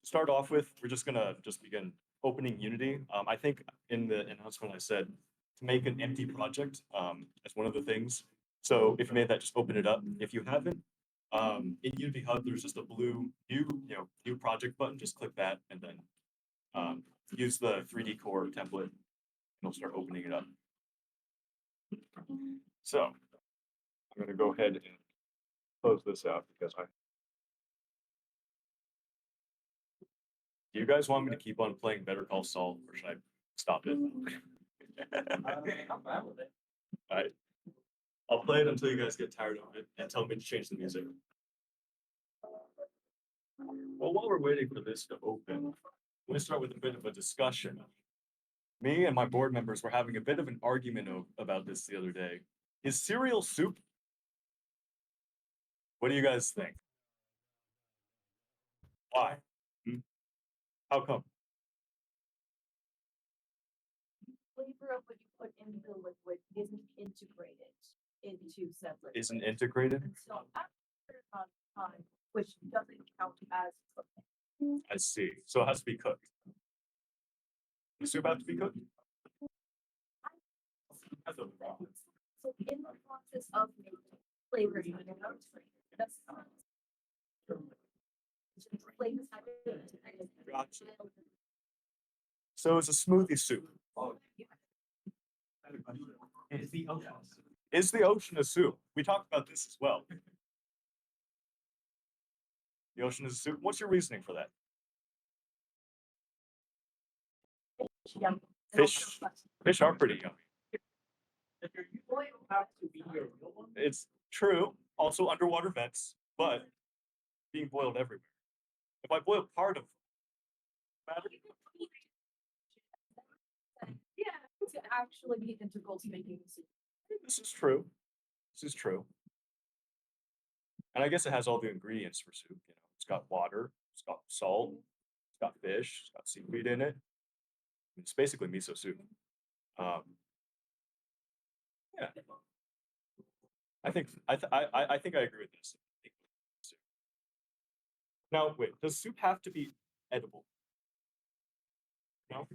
start off with, we're just gonna begin opening Unity. I think in the announcement I said to make an empty project as one of the things. So if you made that, just open it up. If you haven't, in Unity Hub, there's just a blue new project button. Just click that and then use the 3D core template, and it'll start opening it up. So I'm gonna go ahead and close this out because Do you guys want me to keep on playing Better Call Saul, or should I stop it? I'm fine with it. Alright. I'll play it until you guys get tired of it and tell me to change the music. Well, while we're waiting for this to open, I'm going to start with a bit of a discussion. Me and my board members were having a bit of an argument about this the other day. Is cereal soup? What do you guys think? Why? How come? Flavor of what you put into the liquid isn't integrated into said liquid. Isn't integrated? Until after a certain amount of time, which doesn't count as cooking. I see. So it has to be cooked. The soup have to be cooked? That's no problem. So in the process of making flavors, that's flavors have been integrated. Gotcha. So it's a smoothie soup. It's the ocean. Is the ocean a soup? We talked about this as well. The ocean is a soup. What's your reasoning for that? Yum. Fish are pretty yummy. If your oil have to be your real one. It's true. Also underwater vents, but being boiled everywhere. If I boil part of matter, Yeah, it's actually be integral to making the soup. this is true. This is true. And I guess it has all the ingredients for soup. You know, it's got water, it's got salt, it's got fish, it's got seaweed in it. It's basically miso soup. Yeah. I think I agree with this. Now, wait, does soup have to be edible? No?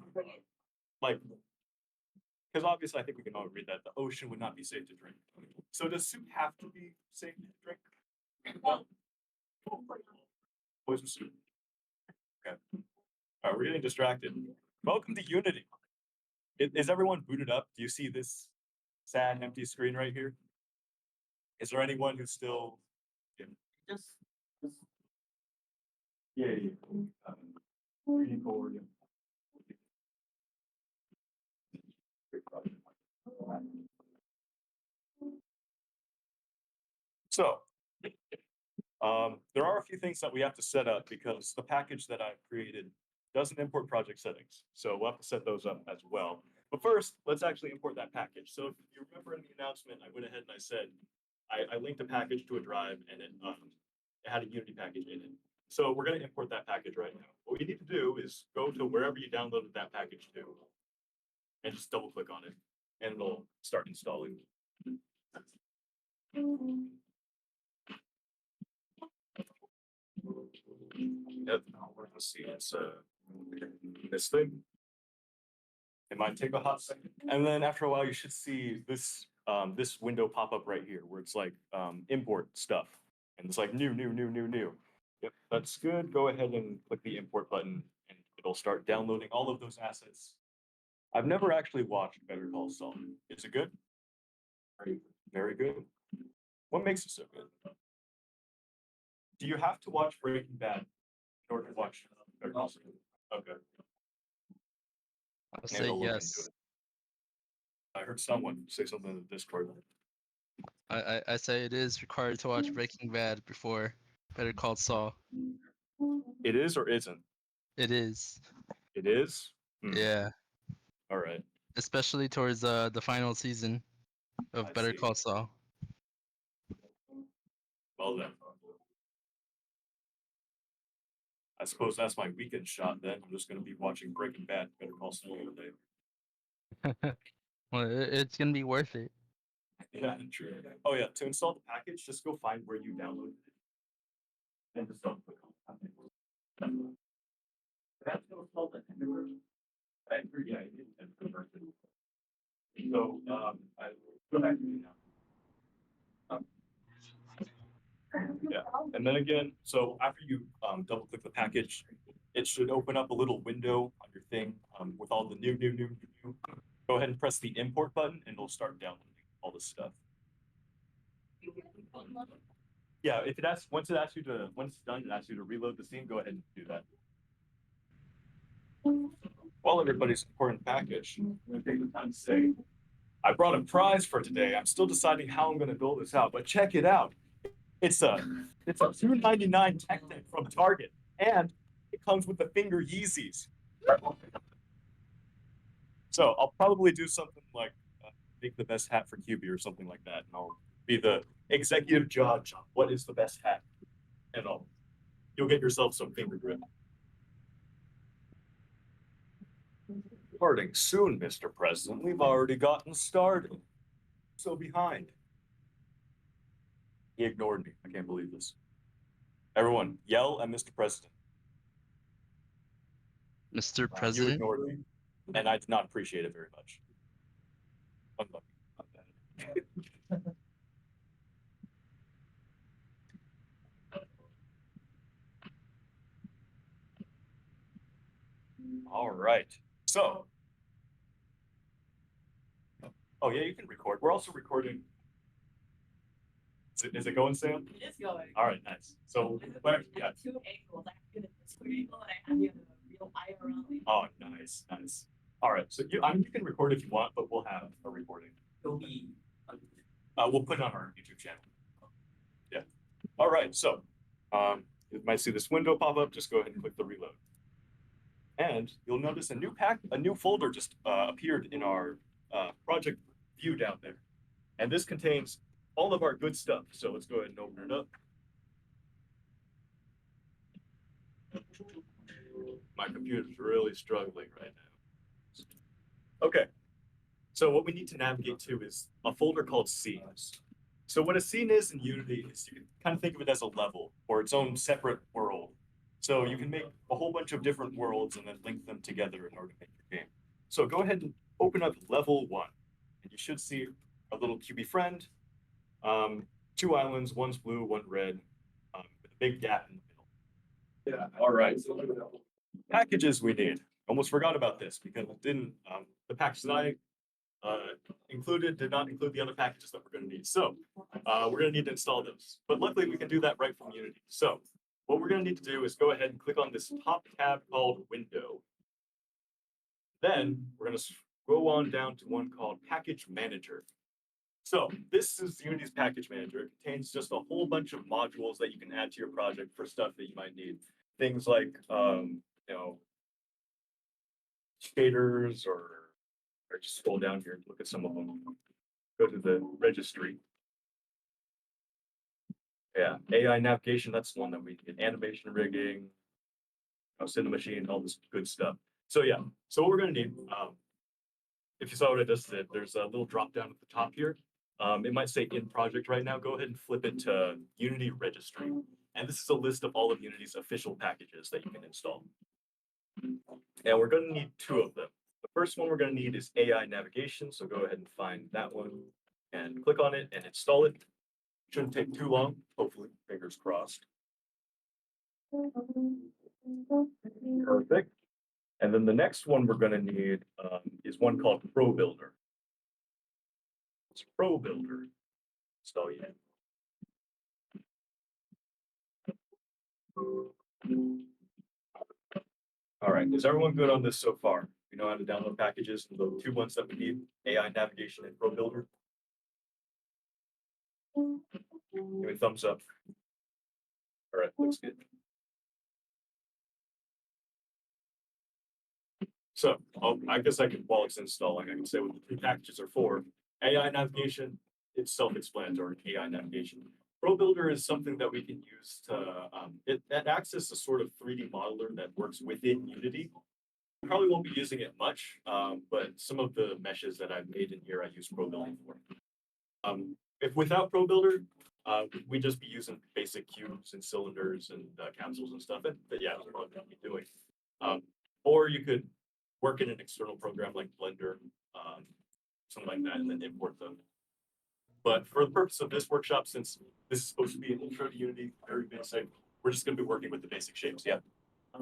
Like, because obviously I think we can all agree that the ocean would not be safe to drink. So does soup have to be safe to drink? No. Poison soup. Okay. All right, we're getting distracted. Welcome to Unity. Is everyone booted up? Do you see this sad, empty screen right here? Is there anyone who's still? Just Yeah. Reading forward. So, there are a few things that we have to set up because the package that I've created doesn't import project settings. So we'll have to set those up as well. But first, let's actually import that package. So if you remember in the announcement, I went ahead and I said, I linked a package to a drive and it had a Unity package in it. So we're going to import that package right now. What you need to do is go to wherever you downloaded that package to and just double click on it and it'll start installing. Yep, let's see, it's this thing. It might take a hot second. And then after a while, you should see this this window pop up right here where it's like import stuff. And it's like new. Yep, that's good. Go ahead and click the import button and it'll start downloading all of those assets. I've never actually watched Better Call Saul. Is it good? Very good. What makes it so good? Do you have to watch Breaking Bad in order to watch Better Call Saul? Okay. I'll Maybe say I'll look yes. into it. I heard someone say something in the Discord. I say it is required to watch Breaking Bad before Better Call Saul. It is or isn't? It is. It is? Yeah. All right. Especially towards the final season of I Better see. Call Saul. Well then. I suppose that's my weekend shot then. I'm just gonna be watching Breaking Bad, Better Call Saul all day. Well, it's gonna be worth it. Yeah, true. Oh yeah, to install the package, just go find where you downloaded it. And just double click on it. That's gonna solve the inversion. I agree, yeah, it is inversion. So, I go back to you now. Yeah. And then again, so after you double click the package, it should open up a little window on your thing with all the new. Go ahead and press the import button and it'll start downloading all this stuff. Yeah, if it asks, once it's done, it asks you to reload the scene, go ahead and do that. While everybody's importing the package, I'm gonna take the time to say, I brought a prize for today. I'm still deciding how I'm gonna build this out, but check it out. It's a $2.99 tech deck from Target, and it comes with the finger Yeezys. So I'll probably do something like make the best hat for QB or something like that, and I'll be the executive judge on what is the best hat, and you'll get yourself some finger grip. Starting soon, Mr. President. We've already gotten started. So behind. He ignored me. I can't believe this. Everyone, yell at Mr. President. Mr. You President. ignored me, and I did not appreciate it very much. Unlucky. Not bad. All right. So. Oh yeah, you can record. We're also recording. Is it going, Sam? It is going. All right, nice. So, I yeah. have two angles. I have the square angle and I have the real IRL. Oh, nice. All right. So you can record if you want, but we'll have a recording. It'll be. We'll put it on our YouTube channel. Yeah. All right. So, you might see this window pop up. Just go ahead and click the reload, and you'll notice a new folder just appeared in our project view down there, and this contains all of our good stuff. So let's go ahead and open it up. My computer's really struggling right now. Okay. So what we need to navigate to is a folder called scenes. So what a scene is in Unity is you can kind of think of it as a level or its own separate world. So you can make a whole bunch of different worlds and then link them together in order to make your game. So go ahead and open up level 1, and you should see a little QB friend. 2 islands, one's blue, one red, with a big gap in the middle. Yeah. All right. Packages we need. Almost forgot about this because it didn't. The package that I did not include the other packages that we're going to need. So we're going to need to install those. But luckily we can do that right from Unity. So what we're going to need to do is go ahead and click on this top tab called Window. Then we're going to go on down to one called Package Manager. So this is Unity's package manager. It contains just a whole bunch of modules that you can add to your project for stuff that you might need. Things like, shaders or just scroll down here and look at some of them. Go to the registry. Yeah, AI navigation, that's one that we need. Animation rigging, Cinemachine, all this good stuff. So yeah, so what we're gonna need, if you saw what I just did, there's a little drop down at the top here. It might say in project right now. Go ahead and flip it to Unity registry. And this is a list of all of Unity's official packages that you can install. And we're going to need 2 of them. The first one we're going to need is AI navigation. So go ahead and find that one and click on it and install it. Shouldn't take too long, hopefully, fingers crossed. Perfect. And then the next one we're going to need is one called Pro Builder. It's Pro Builder. Install it. All right, is everyone good on this so far? We know how to download packages and the 2 ones that we need, AI navigation and Pro Builder. Give me a thumbs up. All right, looks good. So I guess I can, while it's installing, I can say what the 2 packages are for. AI navigation, it's self-explanatory, AI navigation. Pro Builder is something that we can use to, it acts as a sort of 3D modeler that works within Unity. We probably won't be using it much, but some of the meshes that I've made in here, I use Pro Builder for. If without Pro Builder, we'd just be using basic cubes and cylinders and capsules and stuff. But yeah, that's what we'll be doing. Or you could work in an external program like Blender, something like that, and then import them. But for the purpose of this workshop, since this is supposed to be an intro to Unity, very basic, we're just gonna be working with the basic shapes, yeah. I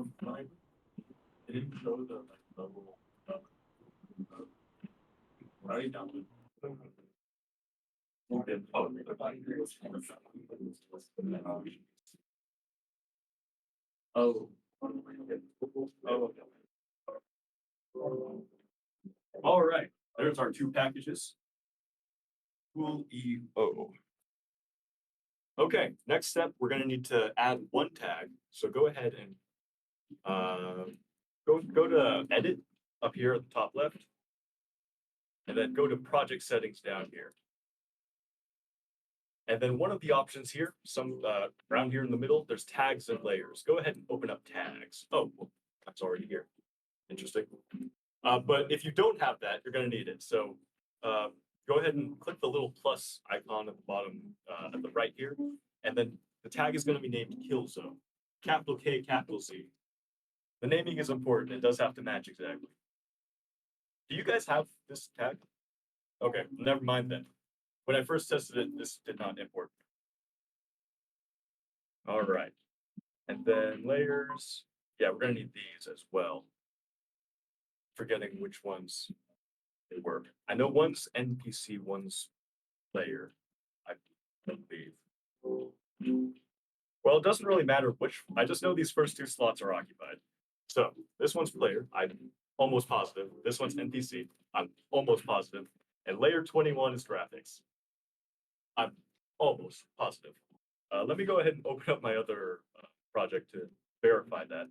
didn't show the like level. Right down. Oh. All right, there's our two packages. Cool EO. Okay, next step, we're gonna need to add one tag. So go ahead and go to edit up here at the top left. And then go to project settings down here. And then one of the options here, around here in the middle, there's tags and layers. Go ahead and open up tags. Oh, well, that's already here. Interesting. But if you don't have that, you're gonna need it. So go ahead and click the little plus icon at the bottom, at the right here. And then the tag is gonna be named Kill Zone. Capital K, capital Z. The naming is important. It does have to match exactly. Do you guys have this tag? Okay, never mind then. When I first tested it, this did not import. All right. And then layers. Yeah, we're gonna need these as well. Forgetting which ones they were. I know one's NPC, one's layer, I believe. Well, it doesn't really matter which, I just know these first two slots are occupied. So this one's player, I'm almost positive. This one's NPC, I'm almost positive. And layer 21 is graphics. I'm almost positive. Let me go ahead and open up my other project to verify that.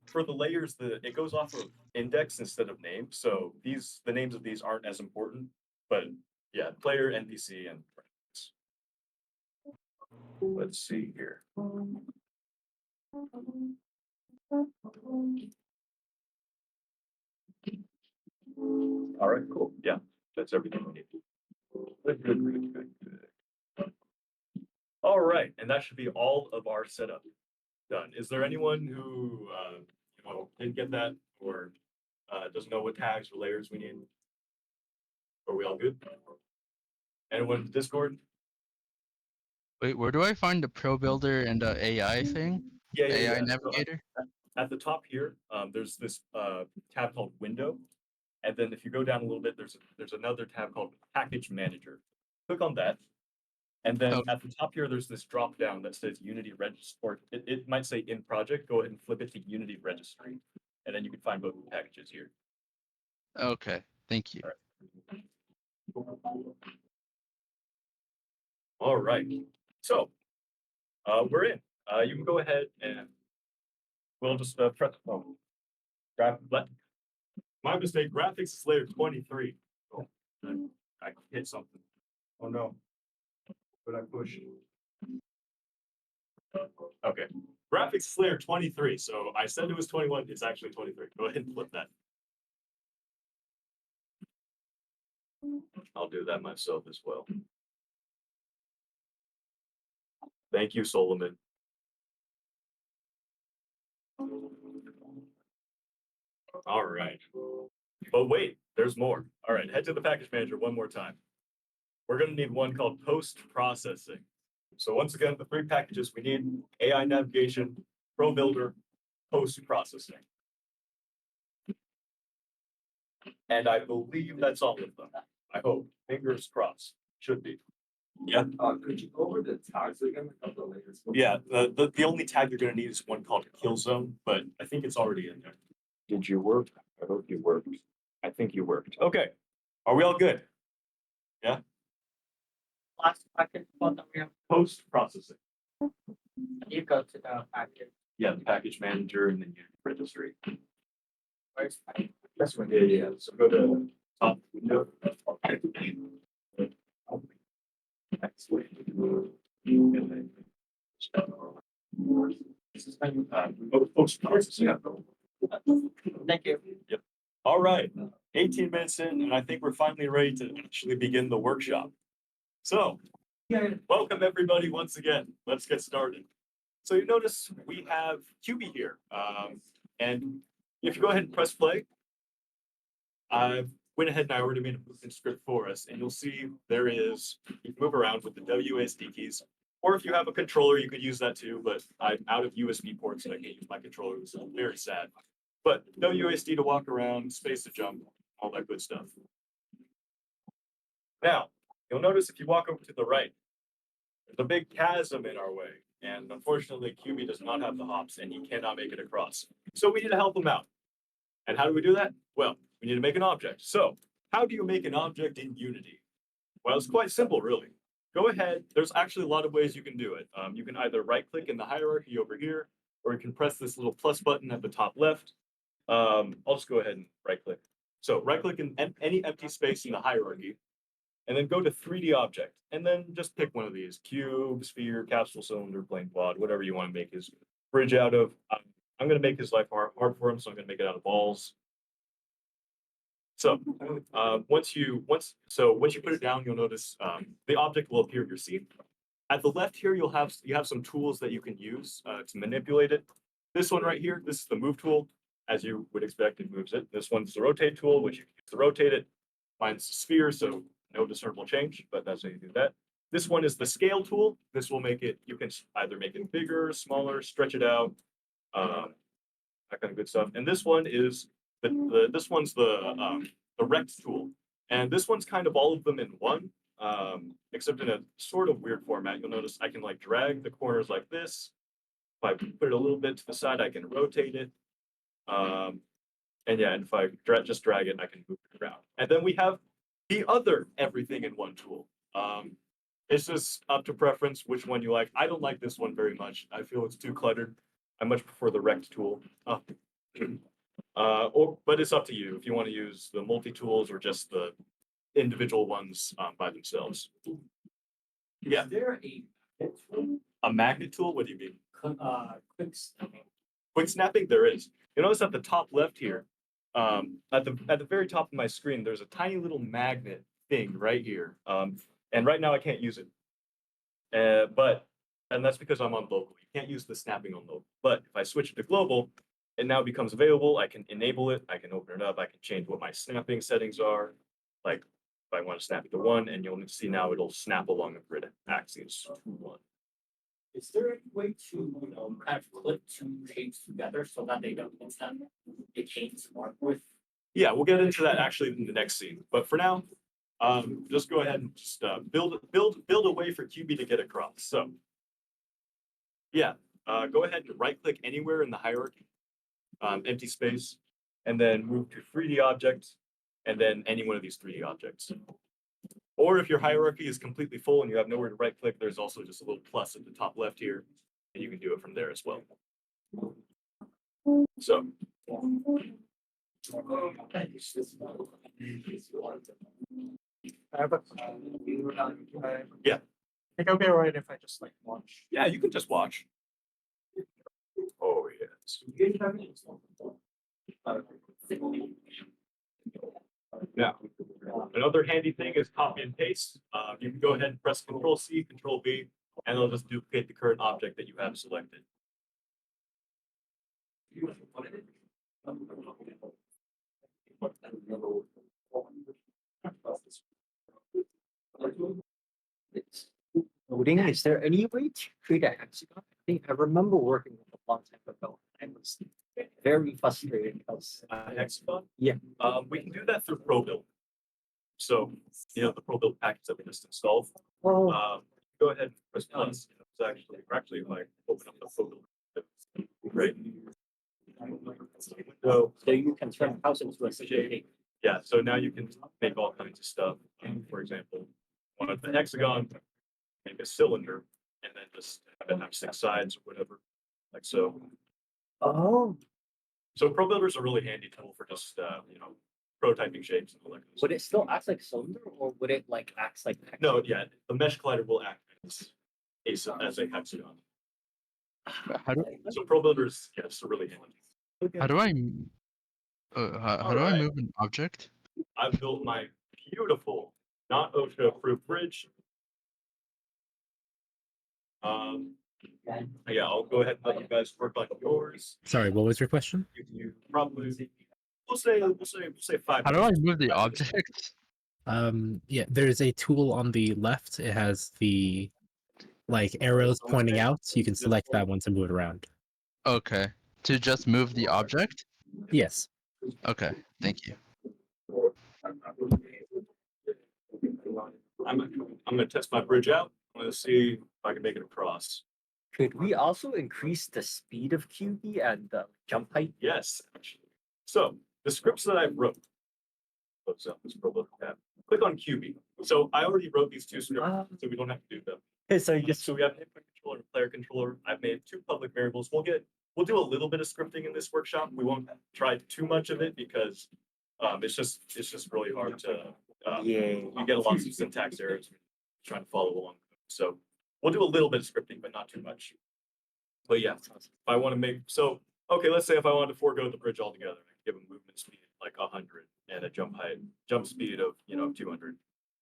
For the layers, it goes off of index instead of name. So the names of these aren't as important, but yeah, player, NPC, and graphics. Let's see here. All right, cool. Yeah, that's everything we need. Good. All right, and that should be all of our setup done. Is there anyone who didn't get that or doesn't know what tags or layers we need? Are we all good? Anyone in Discord? Wait, where do I find the Pro Builder and the AI thing? Yeah. AI So Navigator? at the top here, there's this tab called Window, and then if you go down a little bit, there's another tab called Package Manager. Click on that, and then Oh. at the top here, there's this drop down that says Unity Registry, or it might say in project. Go ahead and flip it to Unity Registry, and then you can find both the packages here. Okay, thank you. All right, so we're in. You can go ahead and we'll just press my mistake. Graphics is layer 23. Oh, I hit something. Oh no. But I push. Okay. Graphics is layer 23. So I said it was 21. It's actually 23. Go ahead and flip that. I'll do that myself as well. Thank you, Solomon. All right. But wait, there's more. All right, head to the package manager one more time. We're going to need one called post-processing. So once again, the three packages we need: AI navigation, Pro Builder, post-processing. And I believe that's all of them. I hope. Fingers crossed. Should be. Yeah. Could you go over the tags again? The layers? Yeah. The only tag you're going to need is one called Kill Zone, but I think it's already in there. Did you work? I hope you worked. I think you worked. Okay. Are we all good? Yeah. Last packet for the real, Post-processing. you go to the packet, Yeah, the package manager and then Unity Registry. where's my, That's one. Yeah. So go to top window. This is how you post-processing. thank you. All right, 18 minutes in, and I think we're finally ready to actually begin the workshop. So, welcome everybody once again. Let's get started. So you notice we have QB here. And if you go ahead and press play, I went ahead and I already made a movement script for us, and you'll see there is, you can move around with the WASD keys. Or if you have a controller, you could use that too, but I'm out of USB ports, so I can't use my controller, which is very sad. But WASD to walk around, space to jump, all that good stuff. Now, you'll notice if you walk over to the right, there's a big chasm in our way. And unfortunately, QB does not have the hops and he cannot make it across. So we need to help him out. And how do we do that? Well, we need to make an object. So how do you make an object in Unity? Well, it's quite simple, really. Go ahead. There's actually a lot of ways you can do it. You can either right click in the hierarchy over here, or you can press this little plus button at the top left. I'll just go ahead and right click. So right click in any empty space in the hierarchy, and then go to 3D object, and then just pick one of these: cube, sphere, capsule, cylinder, plane, quad, whatever you want to make his bridge out of. I'm going to make his life hard for him, so I'm going to make it out of balls. So once you put it down, you'll notice the object will appear in your scene. At the left here, you have some tools that you can use to manipulate it. This one right here, this is the move tool. As you would expect, it moves it. This one's the rotate tool, which you can use to rotate it. Mine's the sphere, so no discernible change, but that's how you do that. This one is the scale tool. This will make it, you can either make it bigger, smaller, stretch it out, that kind of good stuff. And this one is this one's the rect tool. And this one's kind of all of them in one, except in a sort of weird format. You'll notice I can like drag the corners like this. If I put it a little bit to the side, I can rotate it. And yeah, and if I just drag it, I can move it around. And then we have the other everything in one tool. It's just up to preference which one you like. I don't like this one very much. I feel it's too cluttered. I much prefer the rect tool. But it's up to you if you want to use the multi-tools or just the individual ones by themselves. Yeah. Is there A magnet tool? What do you mean? quick snapping? Quick snapping? There is. You notice at the top left here, at the very top of my screen, there's a tiny little magnet thing right here. And right now I can't use it. And that's because I'm on local. You can't use the snapping on local. But if I switch it to global, it now becomes available. I can enable it. I can open it up. I can change what my snapping settings are. Like if I want to snap it to 1, and you'll see now it'll snap along the grid axis to 1. Is there any way to, kind of clip two shapes together so that they don't it changes mark with? Yeah, we'll get into that actually in the next scene. But for now, just go ahead and just build a way for QB to get across. So yeah, go ahead and right click anywhere in the hierarchy, empty space, and then move to 3D object, and then any one of these 3D objects. Or if your hierarchy is completely full and you have nowhere to right click, there's also just a little plus at the top left here, and you can do it from there as well. So I have a. Yeah. I think I'll be alright if I just like watch. yeah, you can just watch. Oh yes. Now, another handy thing is copy and paste. You can go ahead and press Control C, Control V, and it'll just duplicate the current object that you have selected. Loading, is there any way to create a hexagon? I think I remember working with a long time ago. I was very frustrated because Hexagon? Yeah. We can do that through ProBuild. So, the ProBuild package that we just installed. oh, Go ahead and press plus. We're actually like open up the ProBuild. Great. So, so you can turn house into a city. yeah, so now you can make all kinds of stuff. For example, one of the hexagon, make a cylinder, and then just have it have 6 sides or whatever, like so. Oh, So ProBuilder is a really handy tool for just prototyping shapes and all that kind of would stuff. it still act like cylinder or would it like act like? a No, hexagon? yeah, the mesh collider will act as a hexagon. How do So ProBuilder is a really handy. how do I m- how do I Alright. move an object? I've built my beautiful, not OSHA approved bridge. Yeah, I'll go ahead and let you guys work on yours. Sorry, what was your question? You probably, we'll say 5 How do I minutes. move the 5 minutes. object? Yeah, there's a tool on the left. It has the like arrows pointing out. So you can select that one to move it around. Okay. To just move the object? Yes. Okay, thank you. I'm gonna test my bridge out. I'm gonna see if I can make it across. Could we also increase the speed of QB and the jump height? Yes, actually. So the scripts that I wrote. Close up this Pro Book tab. Click on QB. So I already wrote these two scripts, Ah. so we don't have to do them. Okay, so you just So we have input controller and player controller. I've made two public variables. We'll do a little bit of scripting in this workshop. We won't try too much of it because it's just really hard to yeah. you get a lot of syntax errors trying to follow along. So we'll do a little bit of scripting, but not too much. But yeah, if I want to make okay, let's say if I wanted to forego the bridge altogether, I could give a movement speed like 100 and a jump speed of 200,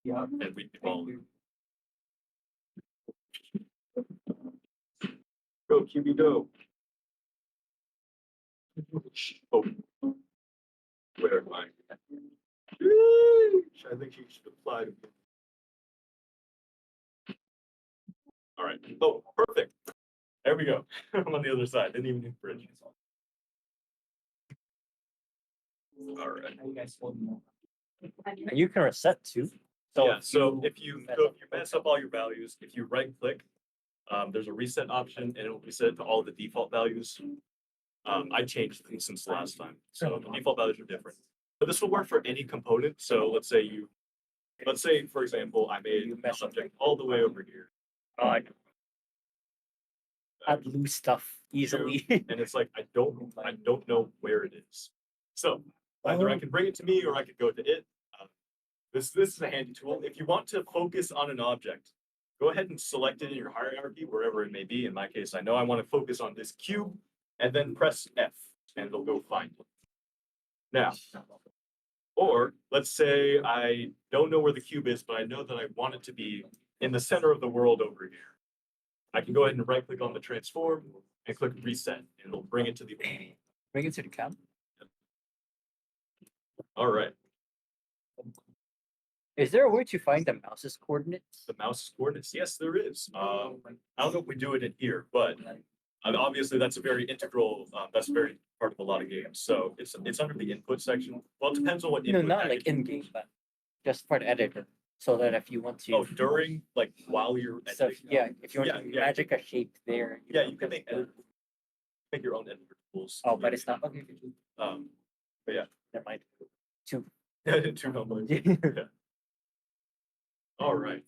Yeah. and we'd be following. Go QB go. Oh, where am I? I think she should apply to me. All right. Oh, perfect. There we go. I'm on the other side. Didn't even need the bridge. All right. And you can reset too. Yeah. So if you mess up all your values, if you right click, there's a reset option and it'll reset to all the default values. I changed things since the last time, so the default values are different. But this will work for any component. So let's say for example, I made a subject all the way over here. I'd lose stuff easily. And it's like I don't know where it is. So either I can bring it to me or I could go to it. This is a handy tool. If you want to focus on an object, go ahead and select it in your hierarchy, wherever it may be. In my case, I know I want to focus on this cube, and then press F, and it'll go find it. Now, or let's say I don't know where the cube is, but I know that I want it to be in the center of the world over here. I can go ahead and right click on the transform and click reset, and it'll bring it to the. Bring it to the camp. All right, Is there a way to find the mouse's coordinates? the mouse coordinates. Yes, there is. I don't know if we do it in here, but obviously that's a very integral. That's very part of a lot of games. So it's under the input section. Well, it depends on what No, input. not package like you in game, but just for the editor, so that if you want to. Oh, during like while you're So, editing. yeah, if you want Yeah, to yeah. magic a shape there. Yeah, you can make your own editor tools. Oh, but it's not, okay, But yeah. never mind. Two. Two numbers. Yeah. All right.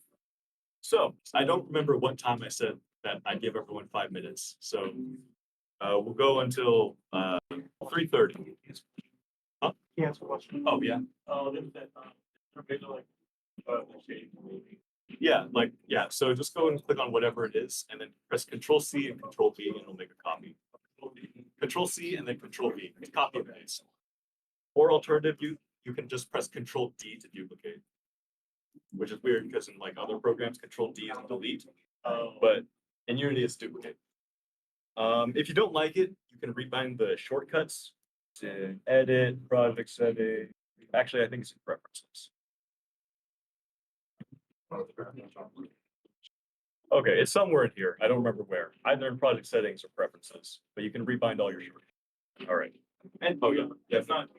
So I don't remember what time I said that I give everyone 5 minutes. So we'll go until 3:30. Huh? Yes, question. Oh, yeah. There's that, like, Yeah. So just go and click on whatever it is and then press Control C and Control V and it'll make a copy. Control C and then Control V. Copy and paste. Or alternative, you can just press Control D to duplicate. Which is weird because in like other programs, Control D is delete, but in Unity it's duplicate. If you don't like it, you can rebind the shortcuts to edit, project setting. Actually, I think it's in preferences. Okay, it's somewhere in here. I don't remember where. Either in project settings or preferences, but you can rebind all your shortcuts. All right. And oh yeah, if not.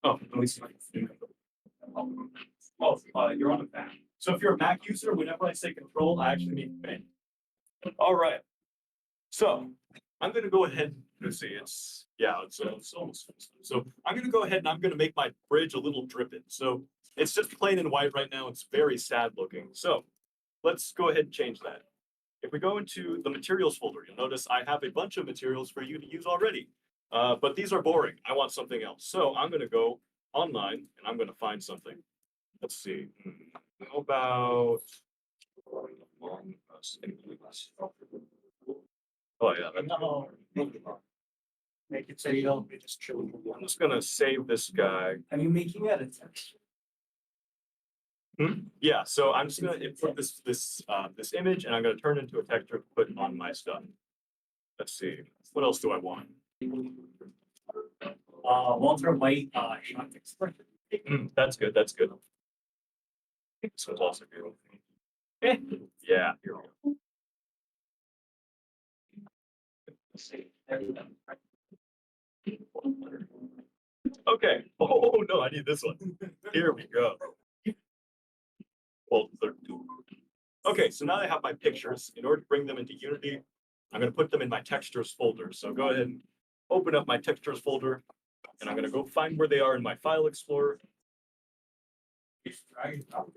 Oh, let me see. You're on a Mac. So if you're a Mac user, whenever I say control, I actually mean command. All right. So I'm going to go ahead. Let's see. It's almost finished. So I'm going to go ahead and I'm going to make my bridge a little dripping. So it's just plain and white right now. It's very sad looking. So let's go ahead and change that. If we go into the materials folder, you'll notice I have a bunch of materials for you to use already. But these are boring. I want something else. So I'm going to go online and I'm going to find something. Let's see. How about? Oh yeah. Make it say, oh, we just chill. I'm just gonna save this guy. Are you making that a text? Yeah, so I'm just gonna import this image and I'm gonna turn it into a texture to put on my stuff. Let's see, what else do I want? Walter White, shock expression. That's good, that's good. This one's also good. Yeah, here we go. Okay, oh no, I need this one. Here we go. Well, okay, so now I have my pictures. In order to bring them into Unity, I'm gonna put them in my textures folder. So go ahead and open up my textures folder, and I'm gonna go find where they are in my file explorer.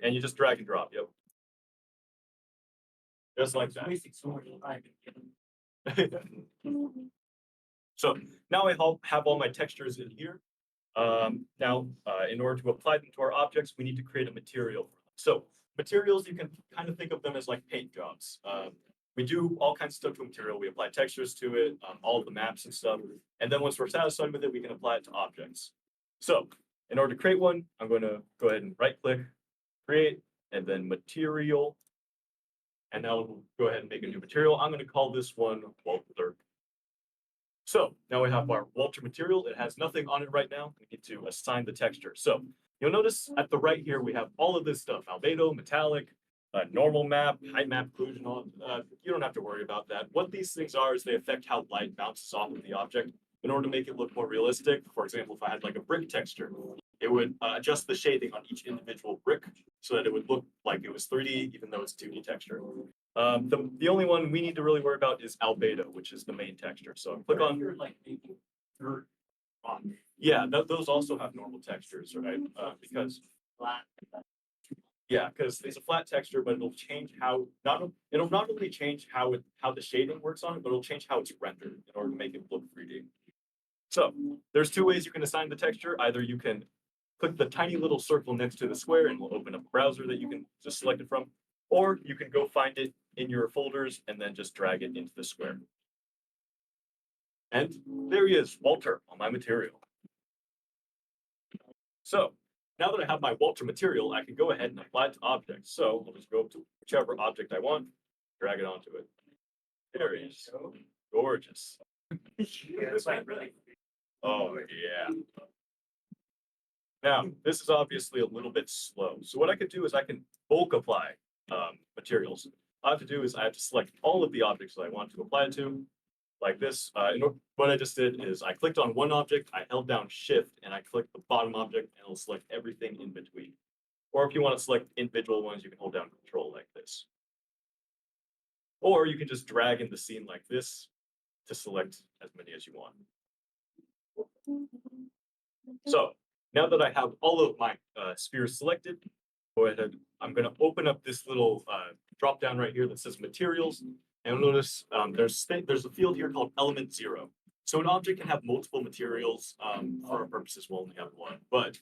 And you just drag and drop, yep. Just like that. Wasting so much time. So now I have all my textures in here. In order to apply them to our objects, we need to create a material for them. So materials, you can kind of think of them as like paint jobs. We do all kinds of stuff to a material. We apply textures to it, all of the maps and stuff. And then once we're satisfied with it, we can apply it to objects. So in order to create one, I'm going to go ahead and right click, create, and then material. And now we'll go ahead and make a new material. I'm going to call this one Walter. So now we have our Walter material. It has nothing on it right now. We need to assign the texture. So you'll notice at the right here, we have all of this stuff: albedo, metallic, normal map, height map, occlusion. You don't have to worry about that. What these things are is they affect how light bounces off of the object in order to make it look more realistic. For example, if I had like a brick texture, it would adjust the shading on each individual brick so that it would look like it was 3D, even though it's 2D texture. The only one we need to really worry about is albedo, which is the main texture. So click on yeah, those also have normal textures, right? Because it's a flat texture, but it'll change it'll not only change how the shading works on it, but it'll change how it's rendered in order to make it look 3D. So there's two ways you can assign the texture. Either you can click the tiny little circle next to the square and we'll open up a browser that you can just select it from, or you can go find it in your folders and then just drag it into the square. And there he is, Walter, on my material. So now that I have my Walter material, I can go ahead and apply it to objects. So I'll just go up to whichever object I want, drag it onto it. There he is. Gorgeous. Oh, yeah. Now, this is obviously a little bit slow. So what I could do is I can bulk apply materials. All I have to do is I have to select all of the objects that I want to apply it to, like this. What I just did is I clicked on one object, I held down Shift, and I clicked the bottom object, and it'll select everything in between. Or if you want to select individual ones, you can hold down Control like this. Or you can just drag in the scene like this to select as many as you want. So now that I have all of my spheres selected, go ahead. I'm going to open up this little drop down right here that says materials. And you'll notice there's a field here called element 0. So an object can have multiple materials. For our purposes, we'll only have one. But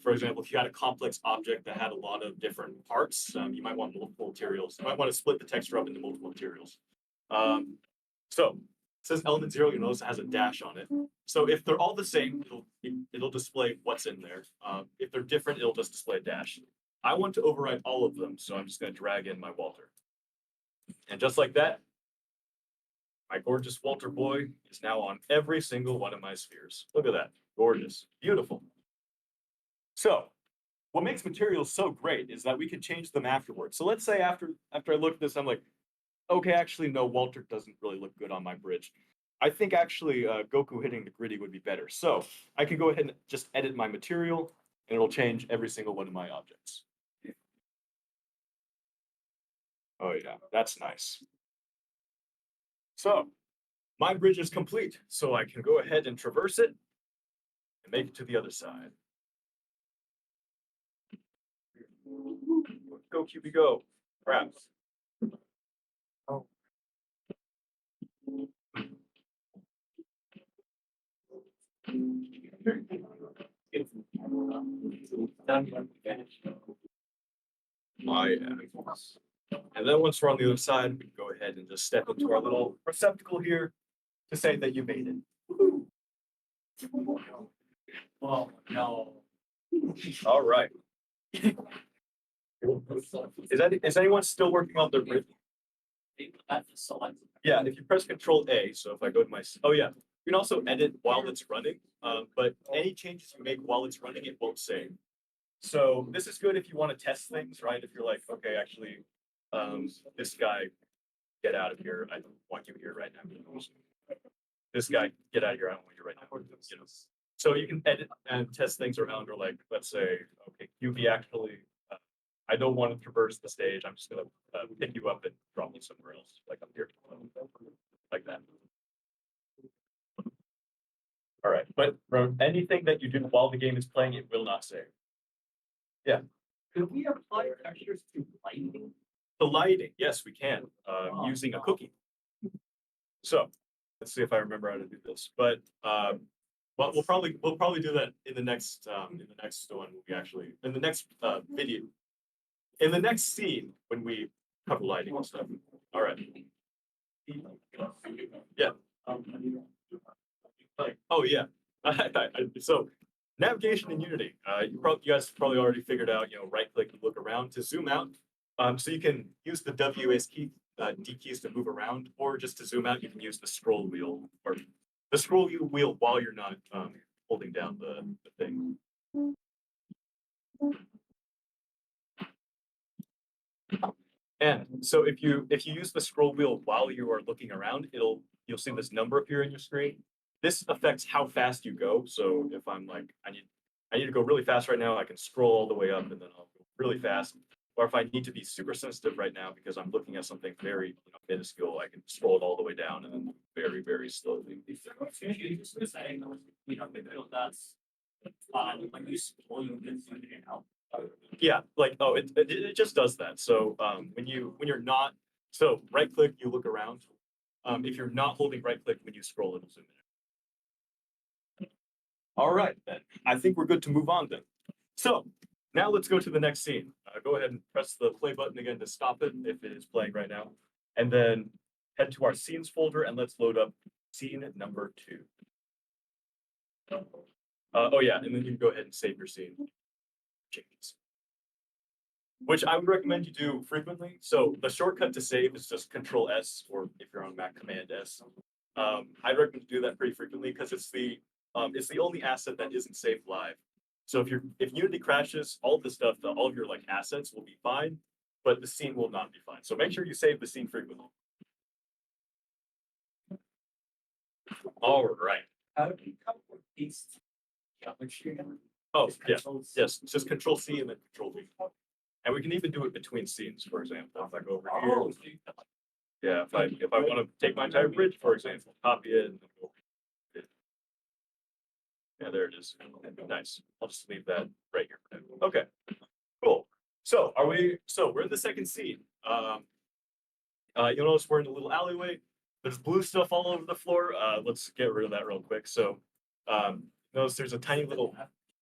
for example, if you had a complex object that had a lot of different parts, you might want multiple materials. You might want to split the texture up into multiple materials. So it says element 0, you notice it has a dash on it. So if they're all the same, it'll display what's in there. If they're different, it'll just display a dash. I want to override all of them, so I'm just going to drag in my Walter. And just like that, my gorgeous Walter boy is now on every single one of my spheres. Look at that. Gorgeous. Beautiful. So what makes materials so great is that we can change them afterwards. So let's say after I look at this, I'm like, okay, actually, no, Walter doesn't really look good on my bridge. I think actually Goku hitting the gritty would be better. So I can go ahead and just edit my material, and it'll change every single one of my objects. Oh yeah, that's nice. So my bridge is complete, so I can go ahead and traverse it and make it to the other side. Go, QB, go. Crap. Oh. And then once we're on the other side, we can go ahead and just step into our little receptacle here to say that you made it. Well, no. All right. Is anyone still working on the rig? Yeah, if you press Control A, so if I go to my, oh yeah, you can also edit while it's running, but any changes you make while it's running, it won't save. So this is good if you want to test things, right? If you're like, okay, actually, this guy, get out of here. I don't want you here right now. This guy, get out of here. I don't want you right now. You know. So you can edit and test things around, or like, let's say, okay, QB actually, I don't want to traverse the stage. I'm just gonna pick you up and drop you somewhere else, like up here, like that. All right, but anything that you do while the game is playing, it will not save. Yeah. Could we apply textures to lighting? The lighting, yes, we can, using a cookie. So, let's see if I remember how to do this, but, well, we'll probably do that in the next one, we actually, in the next, video. In the next scene, when we cover lighting and stuff. All right. Yeah. Oh, yeah. So, navigation in Unity, you guys probably already figured out, right click and look around to zoom out. So you can use the WASD D keys to move around, or just to zoom out, you can use the scroll wheel or the scroll wheel while you're not holding down the thing. And so if you use the scroll wheel while you are looking around, you'll see this number appear in your screen. This affects how fast you go. So if I'm like, I need to go really fast right now, I can scroll all the way up and then I'll go really fast. Or if I need to be super sensitive right now because I'm looking at something very minuscule, I can scroll it all the way down and then very, very slowly. Yeah, like, oh, it just does that. So when you're not, so right click, you look around. If you're not holding right click when you scroll, it'll zoom in. All right, then I think we're good to move on then. So now let's go to the next scene. Go ahead and press the play button again to stop it if it is playing right now. And then head to our scenes folder and let's load up scene number 2. Oh yeah, and then you can go ahead and save your scene changes, which I would recommend you do frequently. So the shortcut to save is just Control S, or if you're on Mac, Command S. I'd recommend you do that pretty frequently because it's the only asset that isn't saved live. So if Unity crashes, all of the stuff, all of your like assets will be fine, but the scene will not be fine. So make sure you save the scene frequently. All right. How do you come with these? Oh, yeah. Yes, it's just Control C and then Control V. And we can even do it between scenes, for example. If I go over here. Yeah, if I want to take my entire bridge, for example, copy it and then go over it. Yeah, there it is. Nice. I'll just leave that right here. Okay, cool. So we're in the second scene. You'll notice we're in a little alleyway. There's blue stuff all over the floor. Let's get rid of that real quick. So notice there's a tiny little,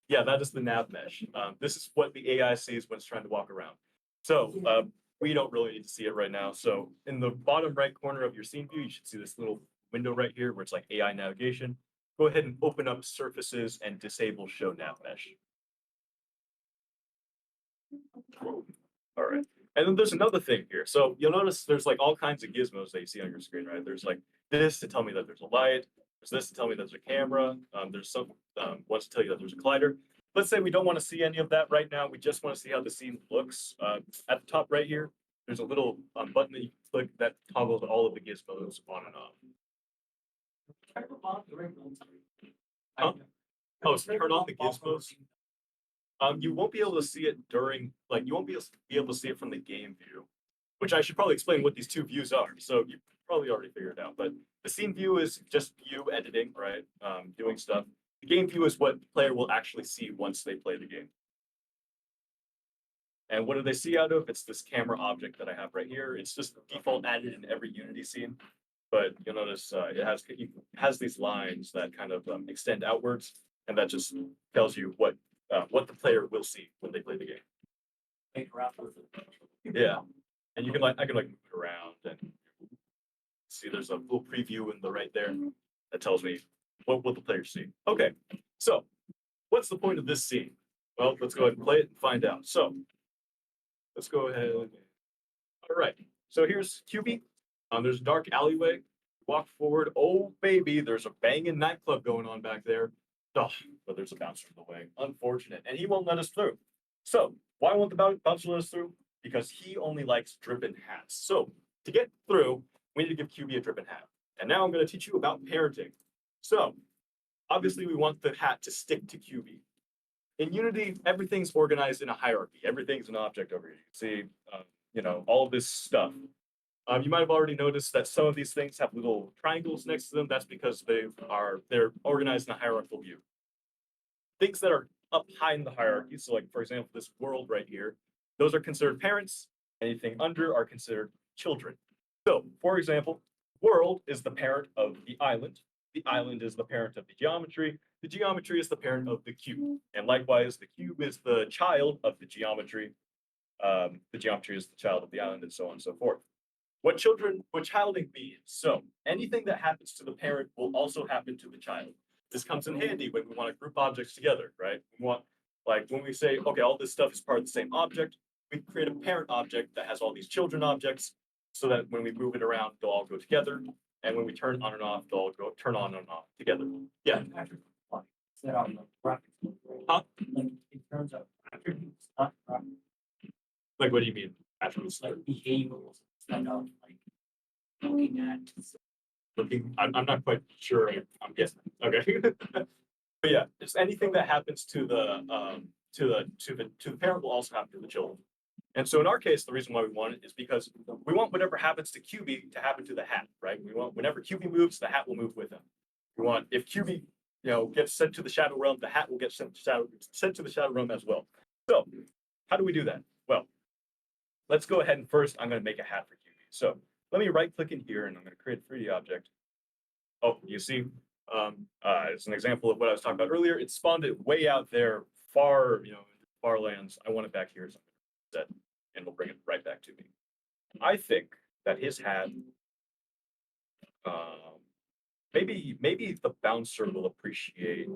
yeah, that is the nav mesh. This is what the AI sees when it's trying to walk around. So we don't really need to see it right now. So in the bottom right corner of your scene view, you should see this little window right here where it's like AI navigation. Go ahead and open up surfaces and disable show nav mesh. All right. And then there's another thing here. So you'll notice there's like all kinds of gizmos that you see on your screen, right? There's like this to tell me that there's a light. There's this to tell me there's a camera. There's some wants to tell you that there's a collider. Let's say we don't want to see any of that right now. We just want to see how the scene looks. At the top right here, there's a little button that you can click that toggles all of the gizmos on and off. Huh? Oh, so turn on the gizmos. You won't be able to see it during, like, you won't be able to see it from the game view, which I should probably explain what these two views are. So you probably already figured it out, but the scene view is just you editing, right? Doing stuff. The game view is what the player will actually see once they play the game. And what do they see out of? It's this camera object that I have right here. It's just default added in every Unity scene, but you'll notice it has these lines that kind of extend outwards, and that just tells you what the player will see when they play the game. Yeah, and I can like move it around and see there's a little preview in the right there that tells me what the players see. Okay, so what's the point of this scene? Well, let's go ahead and play it and find out. So let's go ahead. All right, so here's QB. There's a dark alleyway. Walk forward. Oh, baby, there's a banging nightclub going on back there. Oh, but there's a bouncer in the way. Unfortunate. And he won't let us through. So, why won't the bouncer let us through? Because he only likes dripping hats. So, to get through, we need to give QB a dripping hat. And now I'm going to teach you about parenting. So, obviously, we want the hat to stick to QB. In Unity, everything's organized in a hierarchy. Everything's an object over here. You see, all of this stuff. You might have already noticed that some of these things have little triangles next to them. That's because they're organized in a hierarchical view. Things that are up high in the hierarchy, so like for example, this world right here, those are considered parents. Anything under are considered children. So, for example, world is the parent of the island. The island is the parent of the geometry. The geometry is the parent of the cube. And likewise, the cube is the child of the geometry. The geometry is the child of the island, and so on and so forth. What childing means. So anything that happens to the parent will also happen to the child. This comes in handy when we want to group objects together, right? We want, like when we say, okay, all this stuff is part of the same object, we create a parent object that has all these children objects so that when we move it around, they'll all go together. And when we turn on and off, they'll all go turn on and off together. Yeah. Set on the graphics. Huh? Like in terms of attributes, not graphics, Like, what do you mean? Attributes? like behaviors instead of like looking at. I'm not quite sure. I'm guessing. Okay. But yeah, just anything that happens to the parent will also happen to the children. And so in our case, the reason why we want it is because we want whatever happens to QB to happen to the hat, right? We want whenever QB moves, the hat will move with him. We want if QB, gets sent to the shadow realm, the hat will get sent to the shadow realm as well. So how do we do that? Well, let's go ahead and first I'm going to make a hat for QB. So let me right click in here and I'm going to create a 3D object. Oh, you see, it's an example of what I was talking about earlier. It spawned it way out there, far, far lands. I want it back here, so I'm going to set, and we'll bring it right back to me. I think that his hat, maybe the bouncer will appreciate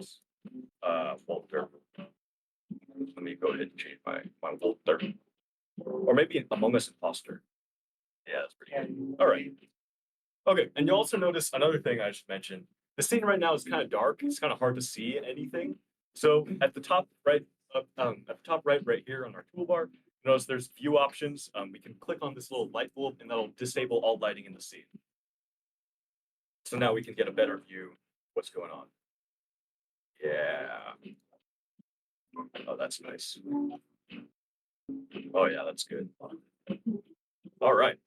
Walter. Let me go ahead and change my Walter, or maybe Among Us Imposter. Yeah, that's pretty good. All right. Okay, and you'll also notice another thing I should mention. The scene right now is kind of dark. It's kind of hard to see anything. So at the top right, right here on our toolbar, notice there's view options. We can click on this little light bulb, and that'll disable all lighting in the scene. So now we can get a better view of what's going on. Yeah. Oh, that's nice. Oh yeah, that's good. All right,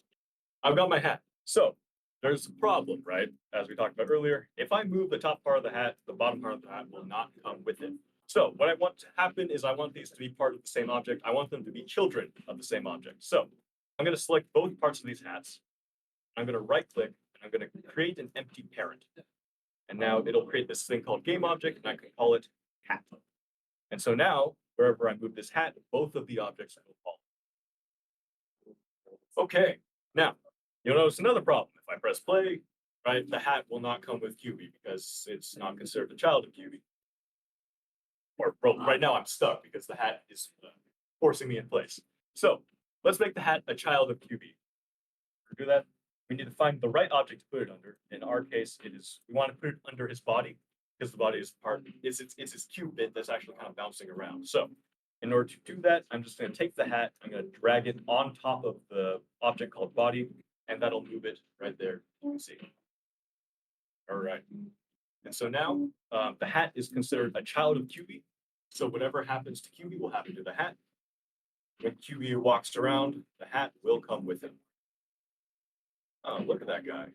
I've got my hat. So there's a problem, right? As we talked about earlier, if I move the top part of the hat, the bottom part of the hat will not come with it. So what I want to happen is I want these to be part of the same object. I want them to be children of the same object. So I'm going to select both parts of these hats. I'm going to right click and I'm going to create an empty parent. And now it'll create this thing called game object and I can call it hat. And so now wherever I move this hat, both of the objects will fall. Okay, now you'll notice another problem. If I press play, right, the hat will not come with QB because it's not considered a child of QB. Or right now I'm stuck because the hat is forcing me in place. So let's make the hat a child of QB. To do that, we need to find the right object to put it under. In our case, we want to put it under his body because the body is it's his cube bit that's actually kind of bouncing around. So in order to do that, I'm just going to take the hat, I'm going to drag it on top of the object called body, and that'll move it right there. You can see. All right. And so now the hat is considered a child of QB. So whatever happens to QB will happen to the hat. When QB walks around, the hat will come with him. Oh, look at that guy.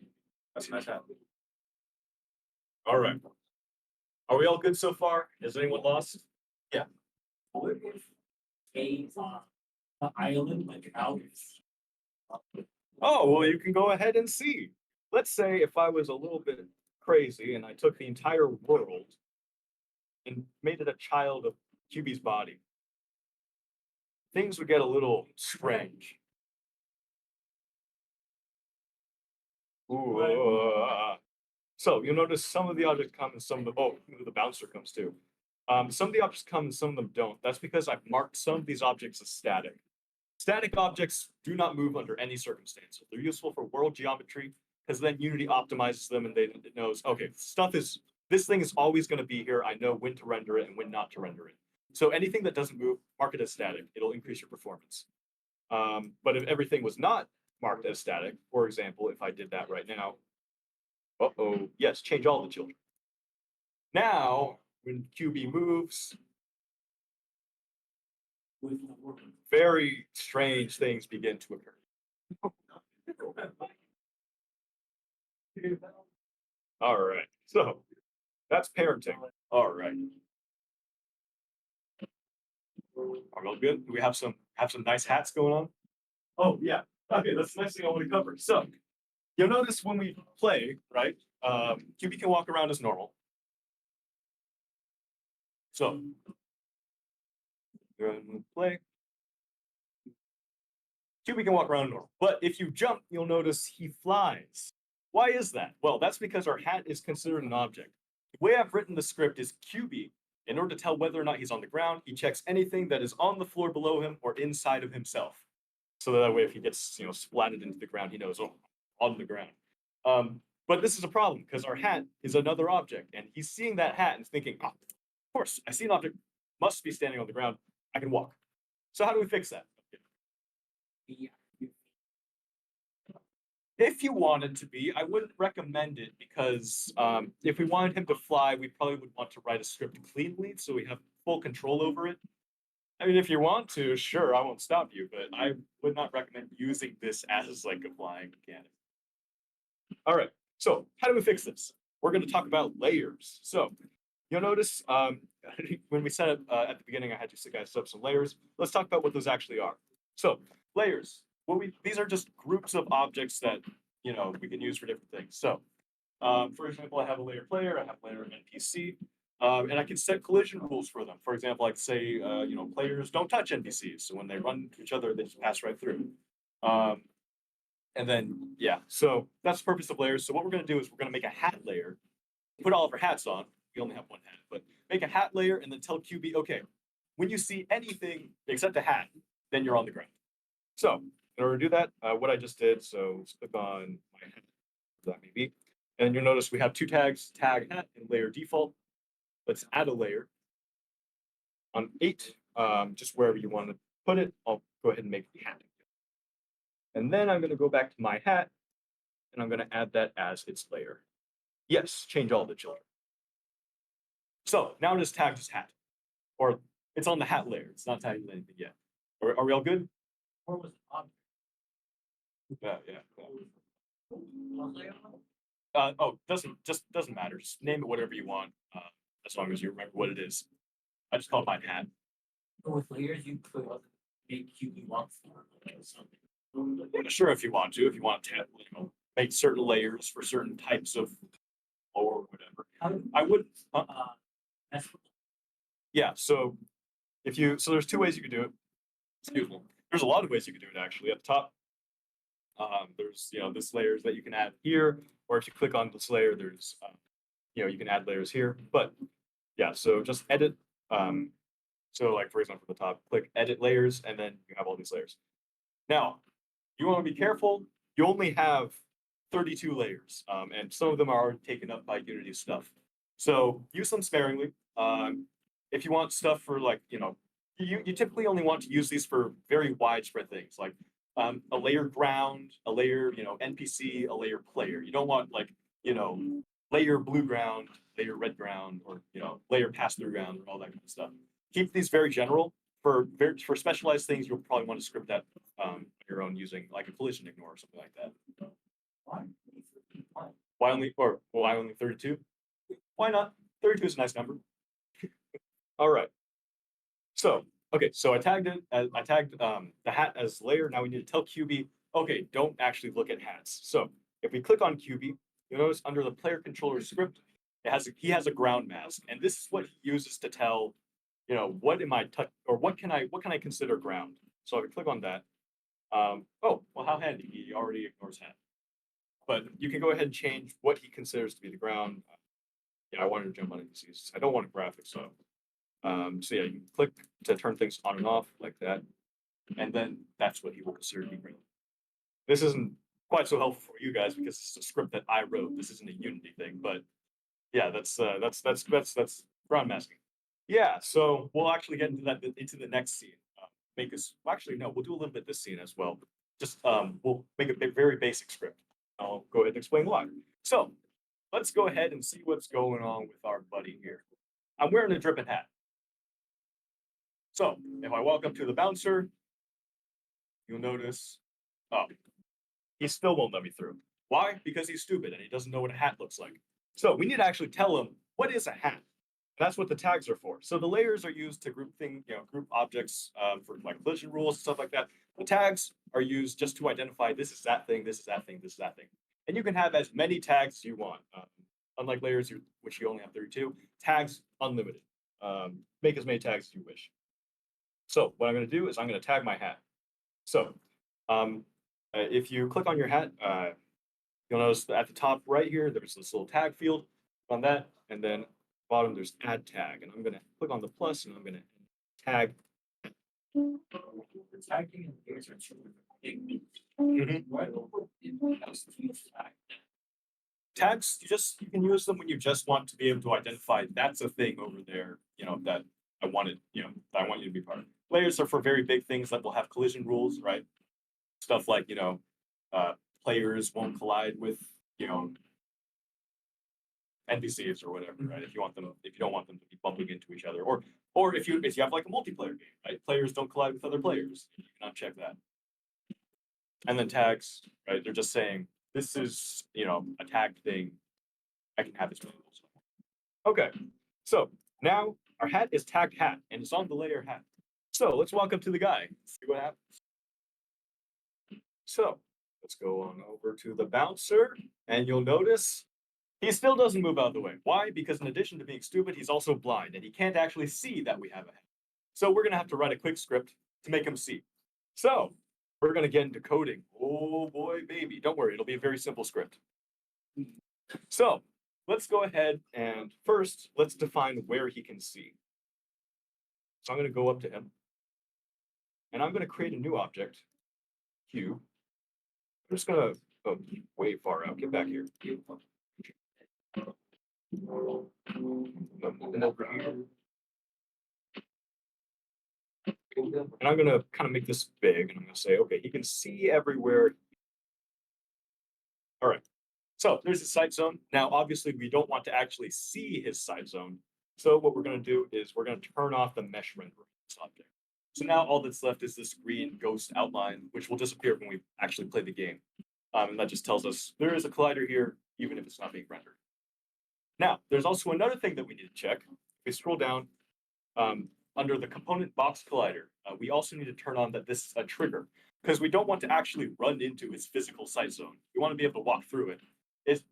That's a nice hat. All right. Are we all good so far? Is anyone lost? Yeah. What if a island like Alice? Oh, well, you can go ahead and see. Let's say if I was a little bit crazy and I took the entire world and made it a child of QB's body, things would get a little strange. Ooh, so you'll notice some of the objects come and some of the bouncer comes too. Some of the objects come and some of them don't. That's because I've marked some of these objects as static. Static objects do not move under any circumstance. They're useful for world geometry because then Unity optimizes them and it knows, okay, this thing is always going to be here. I know when to render it and when not to render it. So anything that doesn't move, mark it as static. It'll increase your performance. But if everything was not marked as static, for example, if I did that right now, yes, change all the children. Now, when QB moves, very strange things begin to occur. All right, so that's parenting. All right. Are we all good? Do we have some nice hats going on? Oh yeah. Okay, that's the next thing I want to cover. So you'll notice when we play, right? QB can walk around as normal. So when we play, QB can walk around normal. But if you jump, you'll notice he flies. Why is that? Well, that's because our hat is considered an object. The way I've written the script is QB. In order to tell whether or not he's on the ground, he checks anything that is on the floor below him or inside of himself. So that way, if he gets splatted into the ground, he knows, oh, on the ground. But this is a problem because our hat is another object, and he's seeing that hat and thinking, oh, of course, I see an object, must be standing on the ground. I can walk. So how do we fix that? If you wanted to be, I wouldn't recommend it because if we wanted him to fly, we probably would want to write a script cleanly so we have full control over it. I mean, if you want to, sure, I won't stop you, but I would not recommend using this as like a flying mechanic. All right, so how do we fix this? We're going to talk about layers. So you'll notice when we set up at the beginning, I had you guys set up some layers. Let's talk about what those actually are. So layers. These are just groups of objects that we can use for different things. So, for example, I have a layer player, I have a layer NPC, and I can set collision rules for them. For example, I could say, players don't touch NPCs, so when they run to each other, they just pass right through. And then, yeah, so that's the purpose of layers. So what we're going to do is we're going to make a hat layer, put all of our hats on. We only have one hat, but make a hat layer and then tell QB, okay, when you see anything except a hat, then you're on the ground. So in order to do that, what I just did, so let's click on my hat, that may be, and you'll notice we have two tags, tag hat and layer default. Let's add a layer on 8, just wherever you want to put it. I'll go ahead and make the hat. And then I'm going to go back to my hat, and I'm going to add that as its layer. Yes, change all the children. So now it is tagged as hat, or it's on the hat layer. It's not tagged with anything yet. Are we all good? Or was it object? Yeah. Doesn't matter. Just name it whatever you want, as long as you remember what it is. I just call it my hat. But with layers, you could make QB walk or something. Sure, if you want to make certain layers for certain types of or whatever. I wouldn't. Yeah. So there's 2 ways you could do it. Excuse me. There's a lot of ways you could do it actually. At the top, there's this layers that you can add here, or if you click on this layer, there's you can add layers here. But yeah, so just edit. So like for example, at the top, click edit layers, and then you have all these layers. Now, you want to be careful. You only have 32 layers, and some of them are already taken up by Unity stuff. So use them sparingly. If you want stuff for like you typically only want to use these for very widespread things like a layer ground, a layer, NPC, a layer player. You don't want like, layer blue ground, layer red ground, or, layer pass-through ground, or all that kind of stuff. Keep these very general. For specialized things, you'll probably want to script that on your own using like a collision ignore or something like that. Why only 32? Why not? 32 is a nice number. All right. So, okay, so I tagged the hat as layer. Now we need to tell QB, okay, don't actually look at hats. So if we click on QB, you'll notice under the player controller script, he has a ground mask, and this is what he uses to tell, what am I or what can I consider ground? So if I click on that, oh, well, how handy, he already ignores hat. But you can go ahead and change what he considers to be the ground. Yeah, I wanted to jump on NPCs. I don't want a graphic, so yeah, you can click to turn things on and off like that. and then that's what he will consider to be green. This isn't quite so helpful for you guys because it's a script that I wrote. This isn't a Unity thing, but yeah, that's ground masking. Yeah, so we'll actually get into the next scene. Make us well, actually no, we'll do a little bit this scene as well. Just we'll make a very basic script. I'll go ahead and explain why. So let's go ahead and see what's going on with our buddy here. I'm wearing a dripping hat. So if I walk up to the bouncer, you'll notice, oh, he still won't let me through. Why? Because he's stupid and he doesn't know what a hat looks like. So we need to actually tell him what is a hat. That's what the tags are for. So the layers are used to group group objects for like collision rules and stuff like that. The tags are used just to identify this is that thing, this is that thing, this is that thing. And you can have as many tags as you want. Unlike layers, which you only have 32, tags unlimited. Make as many tags as you wish. So what I'm going to do is I'm going to tag my hat. So if you click on your hat, you'll notice that at the top right here, there's this little tag field on that, and then bottom there's add tag, and I'm going to click on the plus, and I'm going to tag. The tagging and things are two different things. Mhm. Right over in house tag. Tags, you can use them when you just want to be able to identify that's a thing over there, that I wanted, that I want you to be part of. Layers are for very big things that will have collision rules, right? Stuff like, players won't collide with, NPCs or whatever, right? If you don't want them to be bumping into each other, or if you have like a multiplayer game, right? Players don't collide with other players. You can uncheck that. And then tags, right? They're just saying this is, a tagged thing. I can have this many rules. Okay, so now our hat is tagged hat, and it's on the layer hat. So let's walk up to the guy, see what happens. So let's go on over to the bouncer, and you'll notice he still doesn't move out of the way. Why? Because in addition to being stupid, he's also blind, and he can't actually see that we have a hat. So we're gonna have to write a quick script to make him see. So we're gonna get into coding. Oh boy, baby. Don't worry, it'll be a very simple script. So let's go ahead and first let's define where he can see. So I'm gonna go up to him, and I'm gonna create a new object, cube. I'm just gonna go way far out. Get back here. And over here. And I'm gonna kind of make this big, and I'm gonna say, okay, he can see everywhere. All right. So there's the sight zone. Now, obviously, we don't want to actually see his sight zone. So what we're gonna do is we're gonna turn off the mesh render of this object. So now all that's left is this green ghost outline, which will disappear when we actually play the game. And that just tells us there is a collider here, even if it's not being rendered. Now, there's also another thing that we need to check. If we scroll down, under the component box collider, we also need to turn on that this is a trigger, because we don't want to actually run into its physical sight zone. We want to be able to walk through it.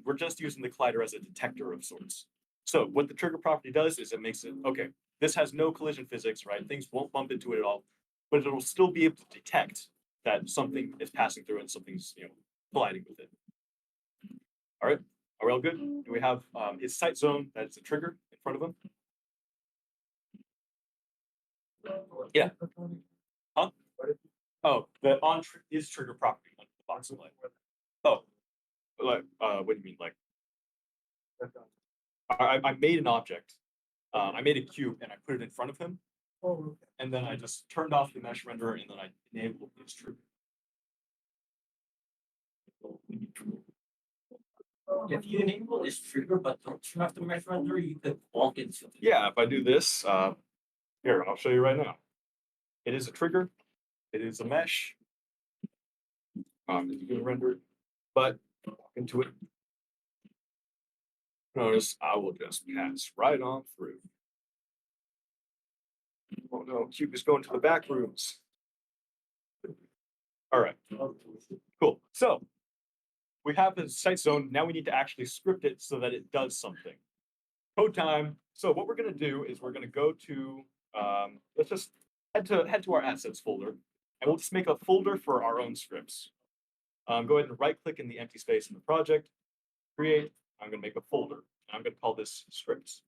We're just using the collider as a detector of sorts. So what the trigger property does is it makes it, okay, this has no collision physics, right? Things won't bump into it at all, but it'll still be able to detect that something is passing through and something's, colliding with it. All right, are we all good? Do we have his sight zone that is a trigger in front of him? Yeah. Huh? Oh, the on is trigger property under the box light. Oh, like what do you mean? Like, I made an object. I made a cube and I put it in front of him, and then I just turned off the mesh renderer and then I enabled this trigger. If you enable this trigger but don't turn off the mesh render, you could walk into it. Yeah, if I do this, here I'll show you right now. It is a trigger. It is a mesh. It's gonna render it, but walk into it. Notice I will just pass right on through. Oh no, Cube is going to the back rooms. All right, cool. So we have the sight zone. Now we need to actually script it so that it does something. Code time. So what we're gonna do is we're gonna go to let's just head to our assets folder, and we'll just make a folder for our own scripts. Go ahead and right click in the empty space in the project, create. I'm gonna make a folder. I'm gonna call this scripts.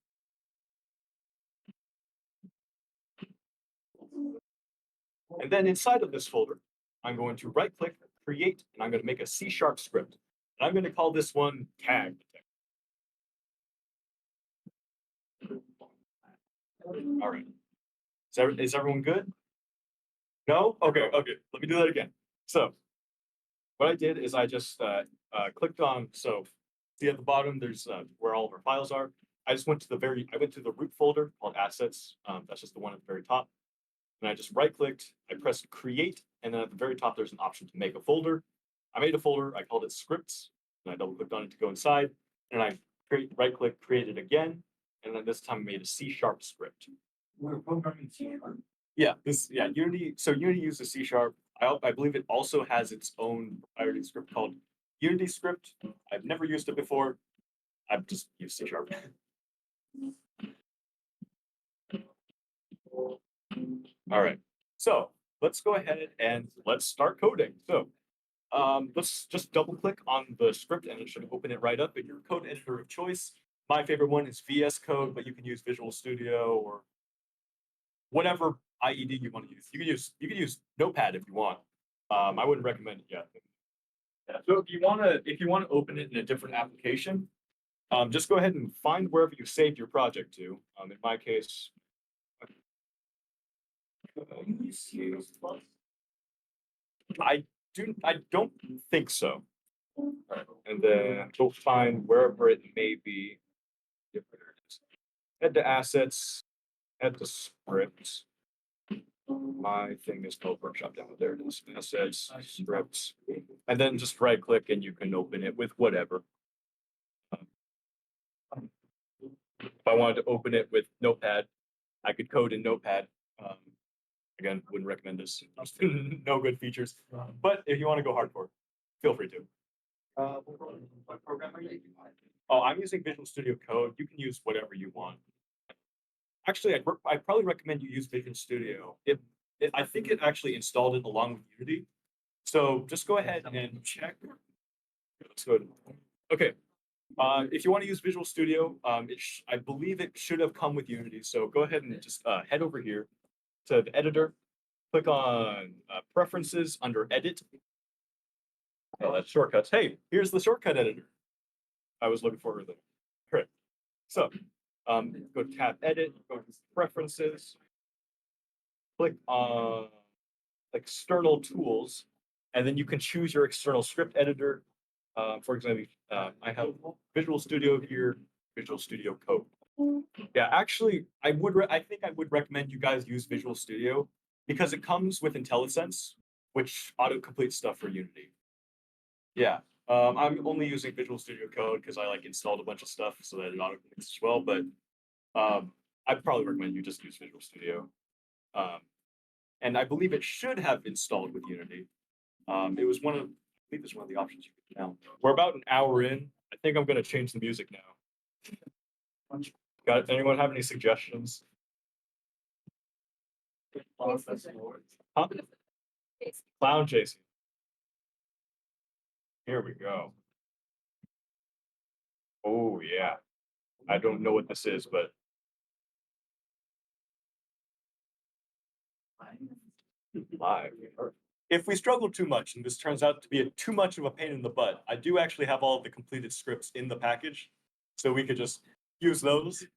And then inside of this folder, I'm going to right click, create, and I'm going to make a C# script. And I'm going to call this one tag detector. All right. Is everyone good? No? Okay, okay. Let me do that again. So what I did is I just clicked on, so see at the bottom, there's where all of our files are. I just went to I went to the root folder called assets. That's just the one at the very top. And I just right clicked, I pressed create, and then at the very top, there's an option to make a folder. I made a folder, I called it scripts, and I double clicked on it to go inside. And I right click, create it again. And then this time I made a C# script. We're programming C#. Yeah, Unity. So Unity uses C#. I believe it also has its own proprietary script called Unity script. I've never used it before. I've just used C#. All right. So let's go ahead and let's start coding. So let's just double click on the script and it should open it right up in your code editor of choice. My favorite one is VS Code, but you can use Visual Studio or whatever IED you want to use. You can use Notepad if you want. I wouldn't recommend it yet. Yeah. So if you want to open it in a different application, just go ahead and find wherever you saved your project to. In my case, I don't think so. And then go find wherever it may be. Head to assets, head to scripts. My thing is called workshop demo. There it is. Assets, scripts, and then just right click and you can open it with whatever. If I wanted to open it with Notepad, I could code in Notepad. Again, wouldn't recommend this. No good features. But if you want to go hardcore, feel free to. What program are you using? Oh, I'm using Visual Studio Code. You can use whatever you want. Actually, I'd probably recommend you use Visual Studio. I think it actually installed it along with Unity. So just go ahead and check. Let's go. Okay. If you want to use Visual Studio, I believe it should have come with Unity. So go ahead and just head over here to the editor, click on preferences under edit. Oh, that's shortcuts. Hey, here's the shortcut editor. I was looking for the. Great. So go to tab edit, go to preferences, click on external tools, and then you can choose your external script editor. For example, I have Visual Studio here, Visual Studio Code. Yeah, actually, I think I would recommend you guys use Visual Studio because it comes with IntelliSense, which auto-completes stuff for Unity. Yeah, I'm only using Visual Studio Code because I installed a bunch of stuff so that it auto-completes as well. But I'd probably recommend you just use Visual Studio. And I believe it should have installed with Unity. It was I believe it's one of the options you could count. We're about an hour in. I think I'm going to change the music now. Anyone have any suggestions? Huh? Clown chasing. Here we go. Oh yeah. I don't know what this is, but live. If we struggle too much and this turns out to be too much of a pain in the butt, I do actually have all of the completed scripts in the package, so we could just use those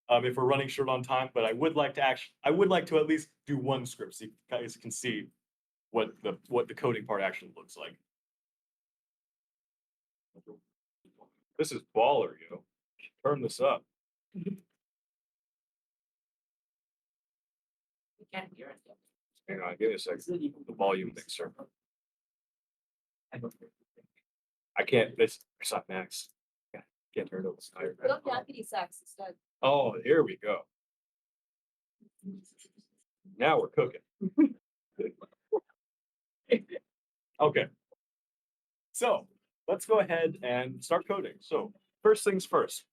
if we're running short on time. But I would like to at least do one script so you guys can see what the coding part actually looks like. This is baller, yo. Turn this up. You can't hear it. Hang on, give me a second. The volume mixer. I can't. It's not max. Yeah, can't turn it over. Put up deputy sax instead. Oh, here we go. Now we're cooking. Okay. So let's go ahead and start coding. So first things first,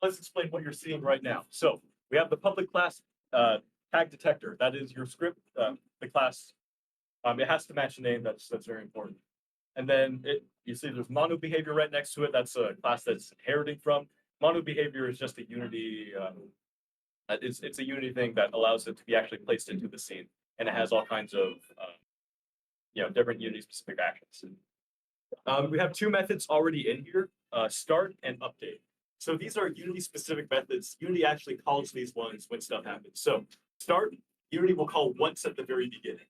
let's explain what you're seeing right now. So we have the public class tag detector. That is your script, the class. It has to match the name. That's very important. And then you see there's mono behavior right next to it. That's a class that's inheriting from. Mono behavior is just a Unity. It's a Unity thing that allows it to be actually placed into the scene. and it has all kinds of, different Unity specific actions. We have two methods already in here, start and update. So these are Unity specific methods. Unity actually calls these ones when stuff happens. So start, Unity will call once at the very beginning.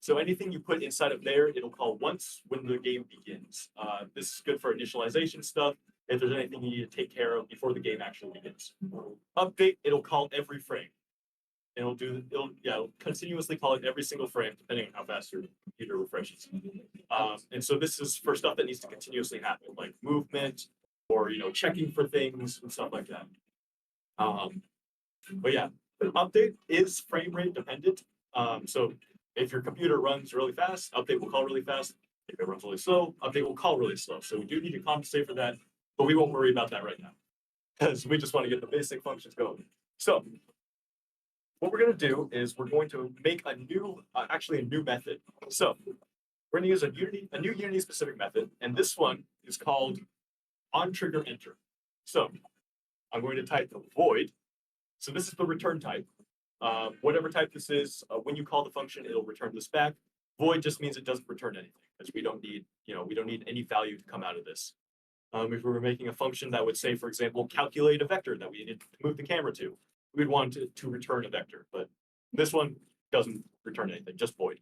So anything you put inside of there, it'll call once when the game begins. This is good for initialization stuff. If there's anything you need to take care of before the game actually begins. Update, it'll call every frame. It'll continuously call it every single frame, depending on how fast your computer refreshes. And so this is for stuff that needs to continuously happen, like movement or checking for things and stuff like that. But yeah, the update is frame rate dependent. So if your computer runs really fast, update will call really fast. If it runs really slow, update will call really slow. So we do need to compensate for that, but we won't worry about that right now because we just want to get the basic functions going. So what we're going to do is we're going to make a new method. So we're going to use a new Unity specific method, and this one is called onTriggerEnter. So I'm going to type the void. So this is the return type. Whatever type this is, when you call the function, it'll return this back. Void just means it doesn't return anything because we don't need any value to come out of this. If we were making a function that would say, for example, calculate a vector that we needed to move the camera to, we'd want it to return a vector, but this one doesn't return anything, just void.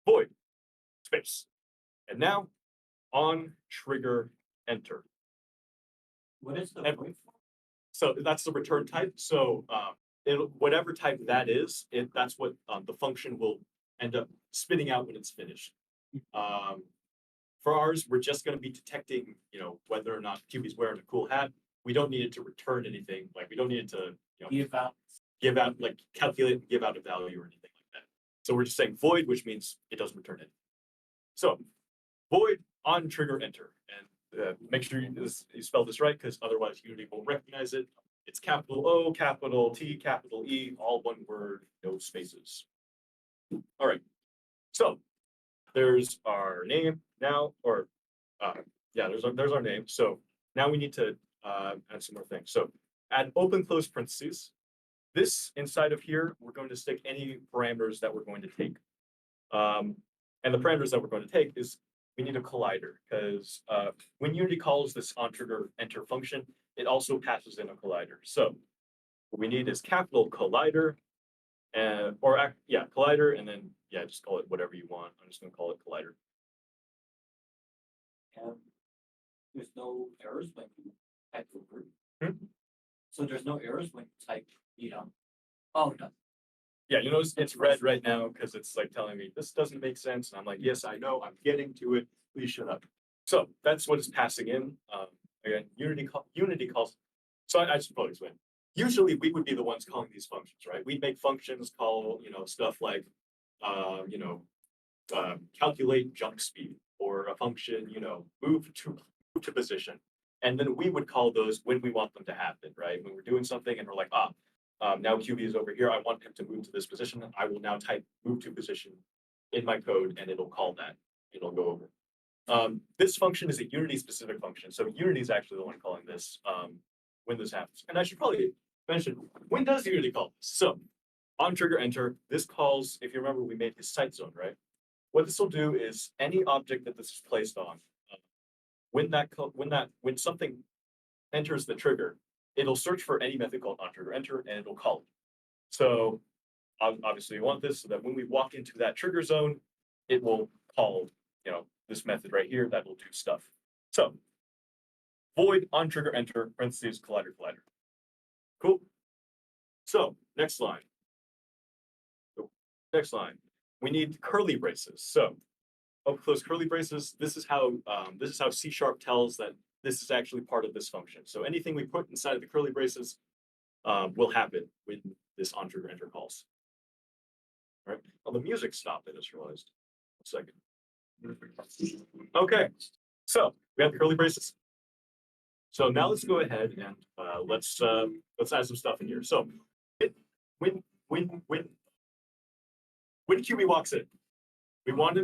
Void, space. And now, onTriggerEnter. What is the And- void? So that's the return type. So whatever type that is, that's what the function will end up spitting out when it's finished. For ours, we're just going to be detecting, whether or not QB's wearing a cool hat. We don't need it to return anything. Like we don't need it to, give out, like calculate and give out a value or anything like that. So we're just saying void, which means it doesn't return it. So void onTriggerEnter, and make sure you spell this right because otherwise Unity won't recognize it. It's capital O, capital T, capital E, all one word, no spaces. All right. So there's our name now, or there's our name. So now we need to add some more things. So add open close parentheses. This inside of here, we're going to stick any parameters that we're going to take. And the parameters that we're going to take is we need a collider because when Unity calls this onTriggerEnter function, it also passes in a collider. So what we need is capital collider, collider, and then just call it whatever you want. I'm just going to call it collider. There's no errors when you type the word. Hmm? So there's no errors when you type, Oh, no. Yeah, you notice it's red right now because it's like telling me this doesn't make sense. And I'm like, yes, I know, I'm getting to it. Please shut up. So that's what it's passing in. Again, Unity calls. So I should probably explain. Usually we would be the ones calling these functions, right? We'd make functions call, stuff like, calculate jump speed, or a function, move to position. And then we would call those when we want them to happen, right? When we're doing something and we're like, now QB is over here. I want him to move to this position. I will now type move to position in my code and it'll call that. It'll go over. This function is a Unity specific function. So Unity is actually the one calling this when this happens. And I should probably mention, when does Unity call this? So onTriggerEnter, this calls, if you remember, we made his sight zone, right? What this will do is any object that this is placed on, when something enters the trigger, it'll search for any method called onTriggerEnter and it'll call it. So obviously we want this so that when we walk into that trigger zone, it will call, this method right here that will do stuff. So void onTriggerEnter parentheses collider. Cool. So next line. We need curly braces. So close curly braces. This is how C# tells that this is actually part of this function. So anything we put inside of the curly braces will happen when this onTriggerEnter calls. All right. Well, the music stopped. I just realized. 1 second. Okay. So we have the curly braces. So now let's go ahead and let's add some stuff in here. So when QB walks in, we want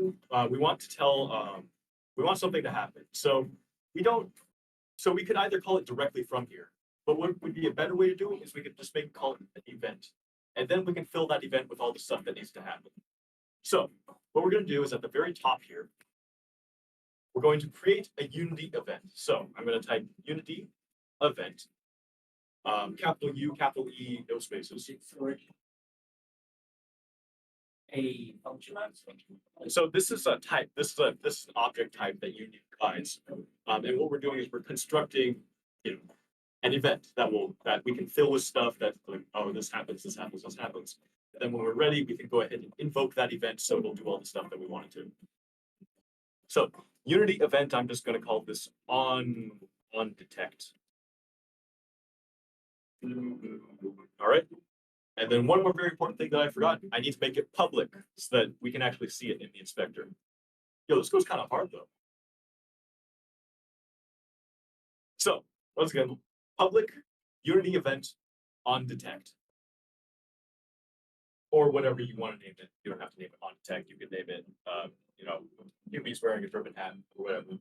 something to happen. So we could either call it directly from here, but what would be a better way to do it is we could just call it an event. And then we can fill that event with all the stuff that needs to happen. So what we're going to do is at the very top here, we're going to create a Unity event. So I'm going to type Unity event, capital U, capital E, no spaces. A function. So this is a type, this is an object type that Unity provides. And what we're doing is we're constructing, an event that we can fill with stuff that like, oh, this happens, this happens, this happens. And then when we're ready, we can go ahead and invoke that event so it'll do all the stuff that we want it to. So Unity event, I'm just going to call this on detect. All right. And then one more very important thing that I forgot, I need to make it public so that we can actually see it in the inspector. Yo, this goes kind of hard though. So once again, public Unity event on detect. Or whatever you want to name it. You don't have to name it on detect. You can name it, Yumi's wearing a German hat or whatever.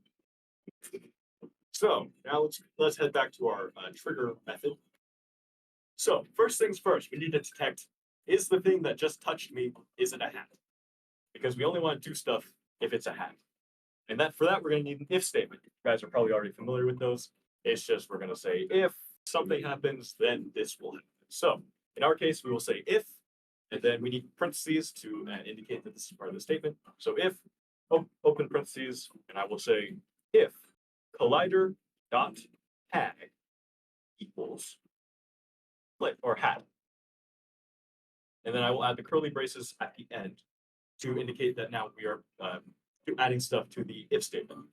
So now let's head back to our trigger method. So first things first, we need to detect, is the thing that just touched me, is it a hat? Because we only want to do stuff if it's a hat. And for that, we're going to need an if statement. You guys are probably already familiar with those. It's just, we're going to say, if something happens, then this will happen. So in our case, we will say if, and then we need parentheses to indicate that this is part of the statement. So if, open parentheses, and I will say if collider dot tag equals or hat. And then I will add the curly braces at the end to indicate that now we are adding stuff to the if statement.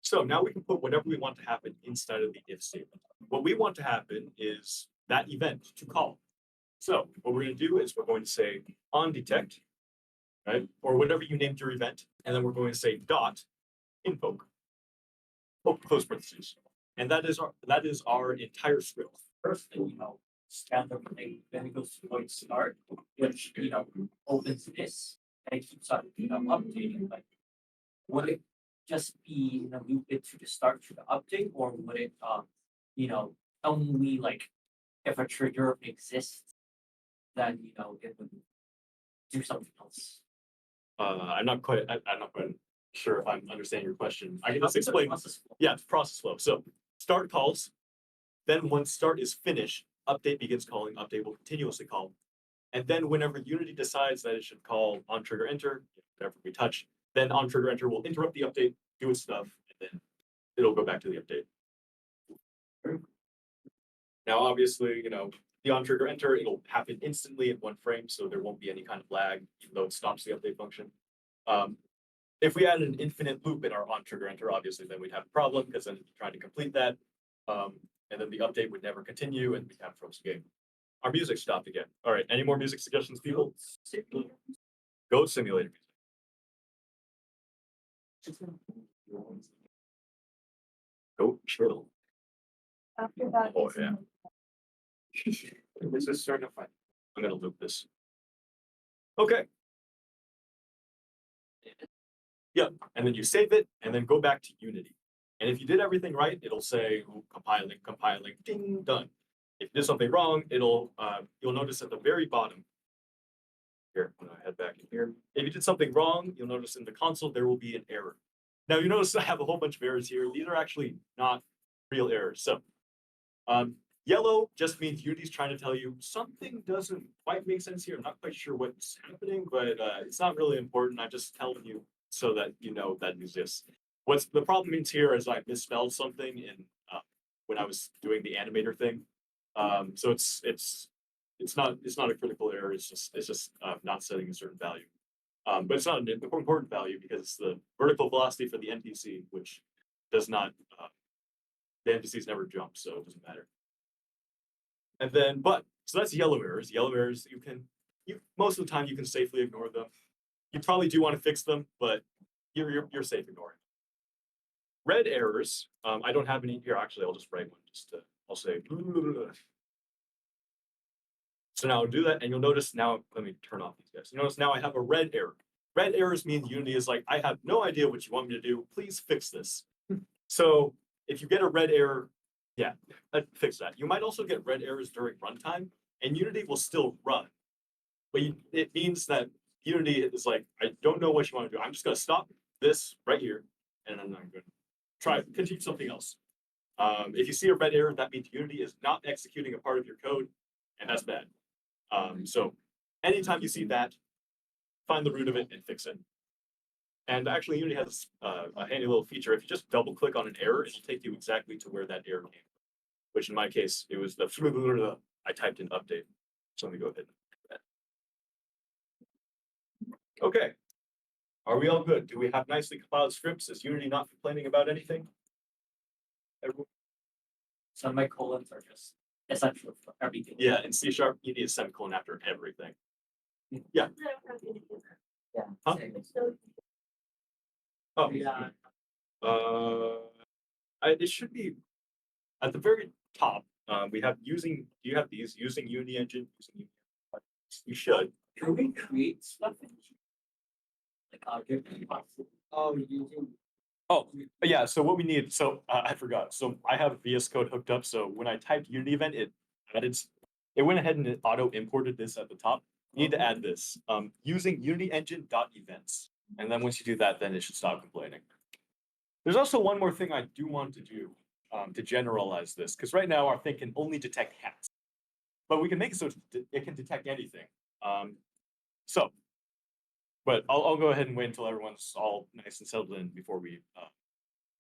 So now we can put whatever we want to happen inside of the if statement. What we want to happen is that event to call. So what we're going to do is we're going to say on detect, right? Or whatever you named your event. And then we're going to say dot invoke, close parentheses. And that is our entire script. First thing, standard thing, then it goes to void start, which, opens this and it keeps on, updating. Like, would it just be, loop it to the start to the update, or would it, only like if a trigger exists, then, it would do something else? I'm not quite sure if I'm understanding your question. I can just How's the explain. process flow? Yeah, it's process flow. So start calls, then once start is finished, update begins calling, update will continuously call. And then whenever Unity decides that it should call on trigger enter, whatever we touch, then on trigger enter will interrupt the update, do its stuff, and then it'll go back to the update. Now, obviously, the on trigger enter, it'll happen instantly in one frame, so there won't be any kind of lag, even though it stops the update function. If we add an infinite loop in our on trigger enter, obviously, then we'd have a problem because then trying to complete that, and then the update would never continue and we'd have frozen game. Our music stopped again. All right, any more music suggestions, people? Goat Simulator music. Goat chill. After that. Oh, is yeah. This is starting to find. I'm gonna loop this. Okay. Yeah, and then you save it and then go back to Unity. And if you did everything right, it'll say compiling, ding, done. If you did something wrong, you'll notice at the very bottom. Here, I'm gonna head back in here. If you did something wrong, you'll notice in the console there will be an error. Now you notice I have a whole bunch of errors here. These are actually not real errors. So yellow just means Unity's trying to tell you something doesn't quite make sense here. I'm not quite sure what's happening, but it's not really important. I'm just telling you so that you know that exists. What's the problem means here is I misspelled something in when I was doing the animator thing. So it's not a critical error. It's just not setting a certain value. But it's not an important value because it's the vertical velocity for the NPC, which does not the NPCs never jump, so it doesn't matter. And then, so that's yellow errors. Yellow errors, most of the time you can safely ignore them. You probably do want to fix them, but you're safe ignoring. Red errors, I don't have any here. Actually, I'll just write one. I'll say. So now I'll do that, and you'll notice now. Let me turn off these guys. You notice now I have a red error. Red errors means Unity is like, I have no idea what you want me to do. Please fix this. So if you get a red error, yeah, fix that. You might also get red errors during runtime, and Unity will still run. But it means that Unity is like, I don't know what you want to do. I'm just gonna stop this right here, and I'm not gonna try continue something else. If you see a red error, that means Unity is not executing a part of your code, and that's bad. So anytime you see that, find the root of it and fix it. And actually, Unity has a handy little feature. If you just double click on an error, it'll take you exactly to where that error came from. Which in my case, it was the I typed in update. So let me go ahead and do that. Okay. Are we all good? Do we have nicely compiled scripts? Is Unity not complaining about anything? Everyone? Semicolons are just essential for everything. Yeah, in C#, you need a semicolon after everything. I don't have any either. Yeah. Huh? It's so Oh, Yeah. It should be at the very top. We have using. Do you have these using Unity Engine? You should. Can we create stuff in here? Like object? Oh, using. Oh, yeah. So what we need. So I forgot. So I have VS Code hooked up. So when I typed Unity event, it added. It went ahead and it auto imported this at the top. You need to add this using Unity Engine .events, and then once you do that, then it should stop complaining. There's also one more thing I do want to do to generalize this, because right now our thing can only detect hats, but we can make it so it can detect anything. But I'll go ahead and wait until everyone's all nice and settled in before we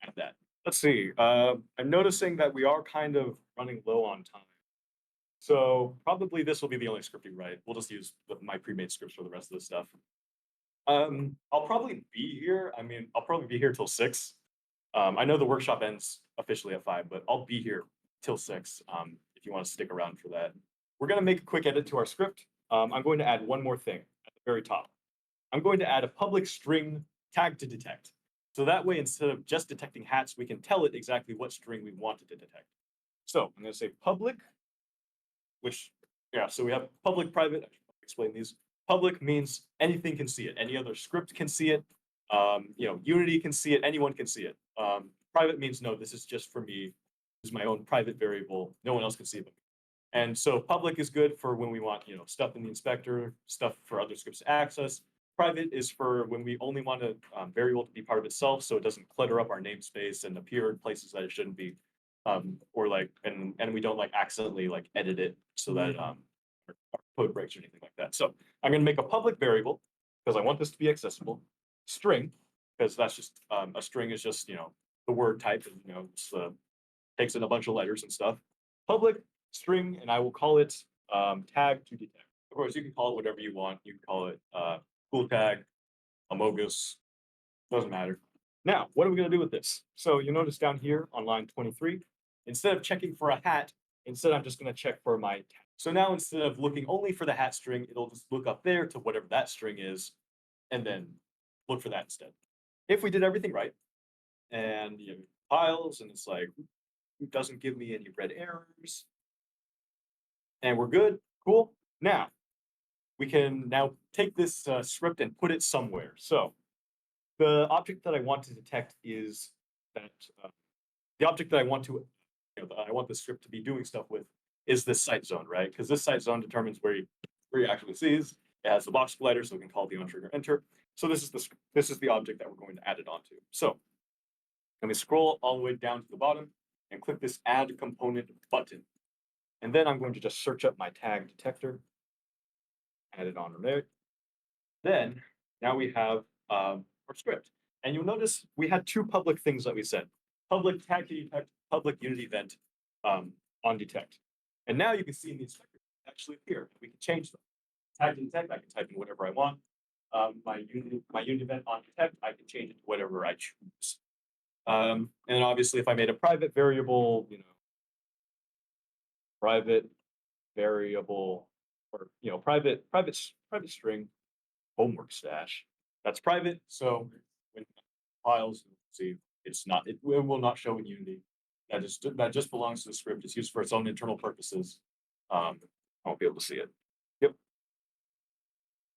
add that. Let's see. I'm noticing that we are kind of running low on time. So probably this will be the only script we write. We'll just use my pre-made scripts for the rest of the stuff. I'll probably be here. I mean, I'll probably be here till 6. I know the workshop ends officially at 5, but I'll be here till 6 if you want to stick around for that. We're going to make a quick edit to our script. I'm going to add one more thing at the very top. I'm going to add a public string tag to detect. So that way, instead of just detecting hats, we can tell it exactly what string we want it to detect. So I'm going to say public, which, yeah, so we have public, private. I should explain these. Public means anything can see it. Any other script can see it. Unity can see it. Anyone can see it. Private means no, this is just for me. This is my own private variable. No one else can see it but me. And so public is good for when we want, stuff in the inspector, stuff for other scripts to access. Private is for when we only want a variable to be part of itself, so it doesn't clutter up our namespace and appear in places that it shouldn't be, or and we don't accidentally edit it so that our code breaks or anything like that. So I'm going to make a public variable because I want this to be accessible. String, because that's just a string is just the word type, it's, takes in a bunch of letters and stuff. Public string, and I will call it tag to detect. Of course, you can call it whatever you want. You can call it cool tag, Amogus, doesn't matter. Now, what are we going to do with this? So you notice down here on line 23, instead of checking for a hat, instead I'm just going to check for my tag. So now instead of looking only for the hat string, it'll just look up there to whatever that string is, and then look for that instead. If we did everything right, and files, and it's like, it doesn't give me any red errors, and we're good, cool. Now, we can now take this script and put it somewhere. So the object that I want to detect is that the object that I want to, I want the script to be doing stuff with is this site zone, right? Because this site zone determines where he actually sees. It has the box splitter, so we can call the onTrigger enter. So this is the object that we're going to add it onto. So let me scroll all the way down to the bottom and click this add component button. And then I'm going to just search up my tag detector, add it on there. Then now we have our script. And you'll notice we had 2 public things that we said. Public tag to detect, public Unity event on detect. And now you can see in the inspector actually appear. We can change them. Tag to detect, I can type in whatever I want. My Unity event on detect, I can change it to whatever I choose. And then obviously if I made a private variable, private variable, or private string homework stash, that's private. So when files, see, it will not show in Unity. That just belongs to the script. It's used for its own internal purposes. I won't be able to see it. Yep.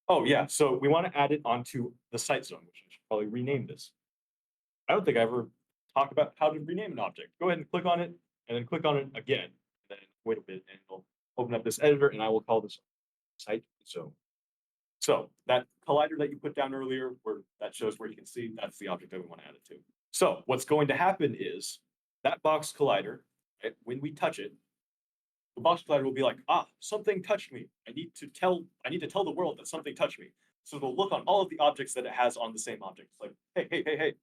Oh yeah, so we want to add it onto the site zone, which I should probably rename this. I don't think I ever talked about how to rename an object. Go ahead and click on it, and then click on it again. And then wait a bit, and it'll open up this editor, and I will call this site zone. So that collider that you put down earlier, where that shows where you can see, that's the object that we want to add it to. So what's going to happen is that box collider, right, when we touch it, the box collider will be like, ah, something touched me. I need to tell the world that something touched me. So it'll look on all of the objects that it has on the same object. It's like,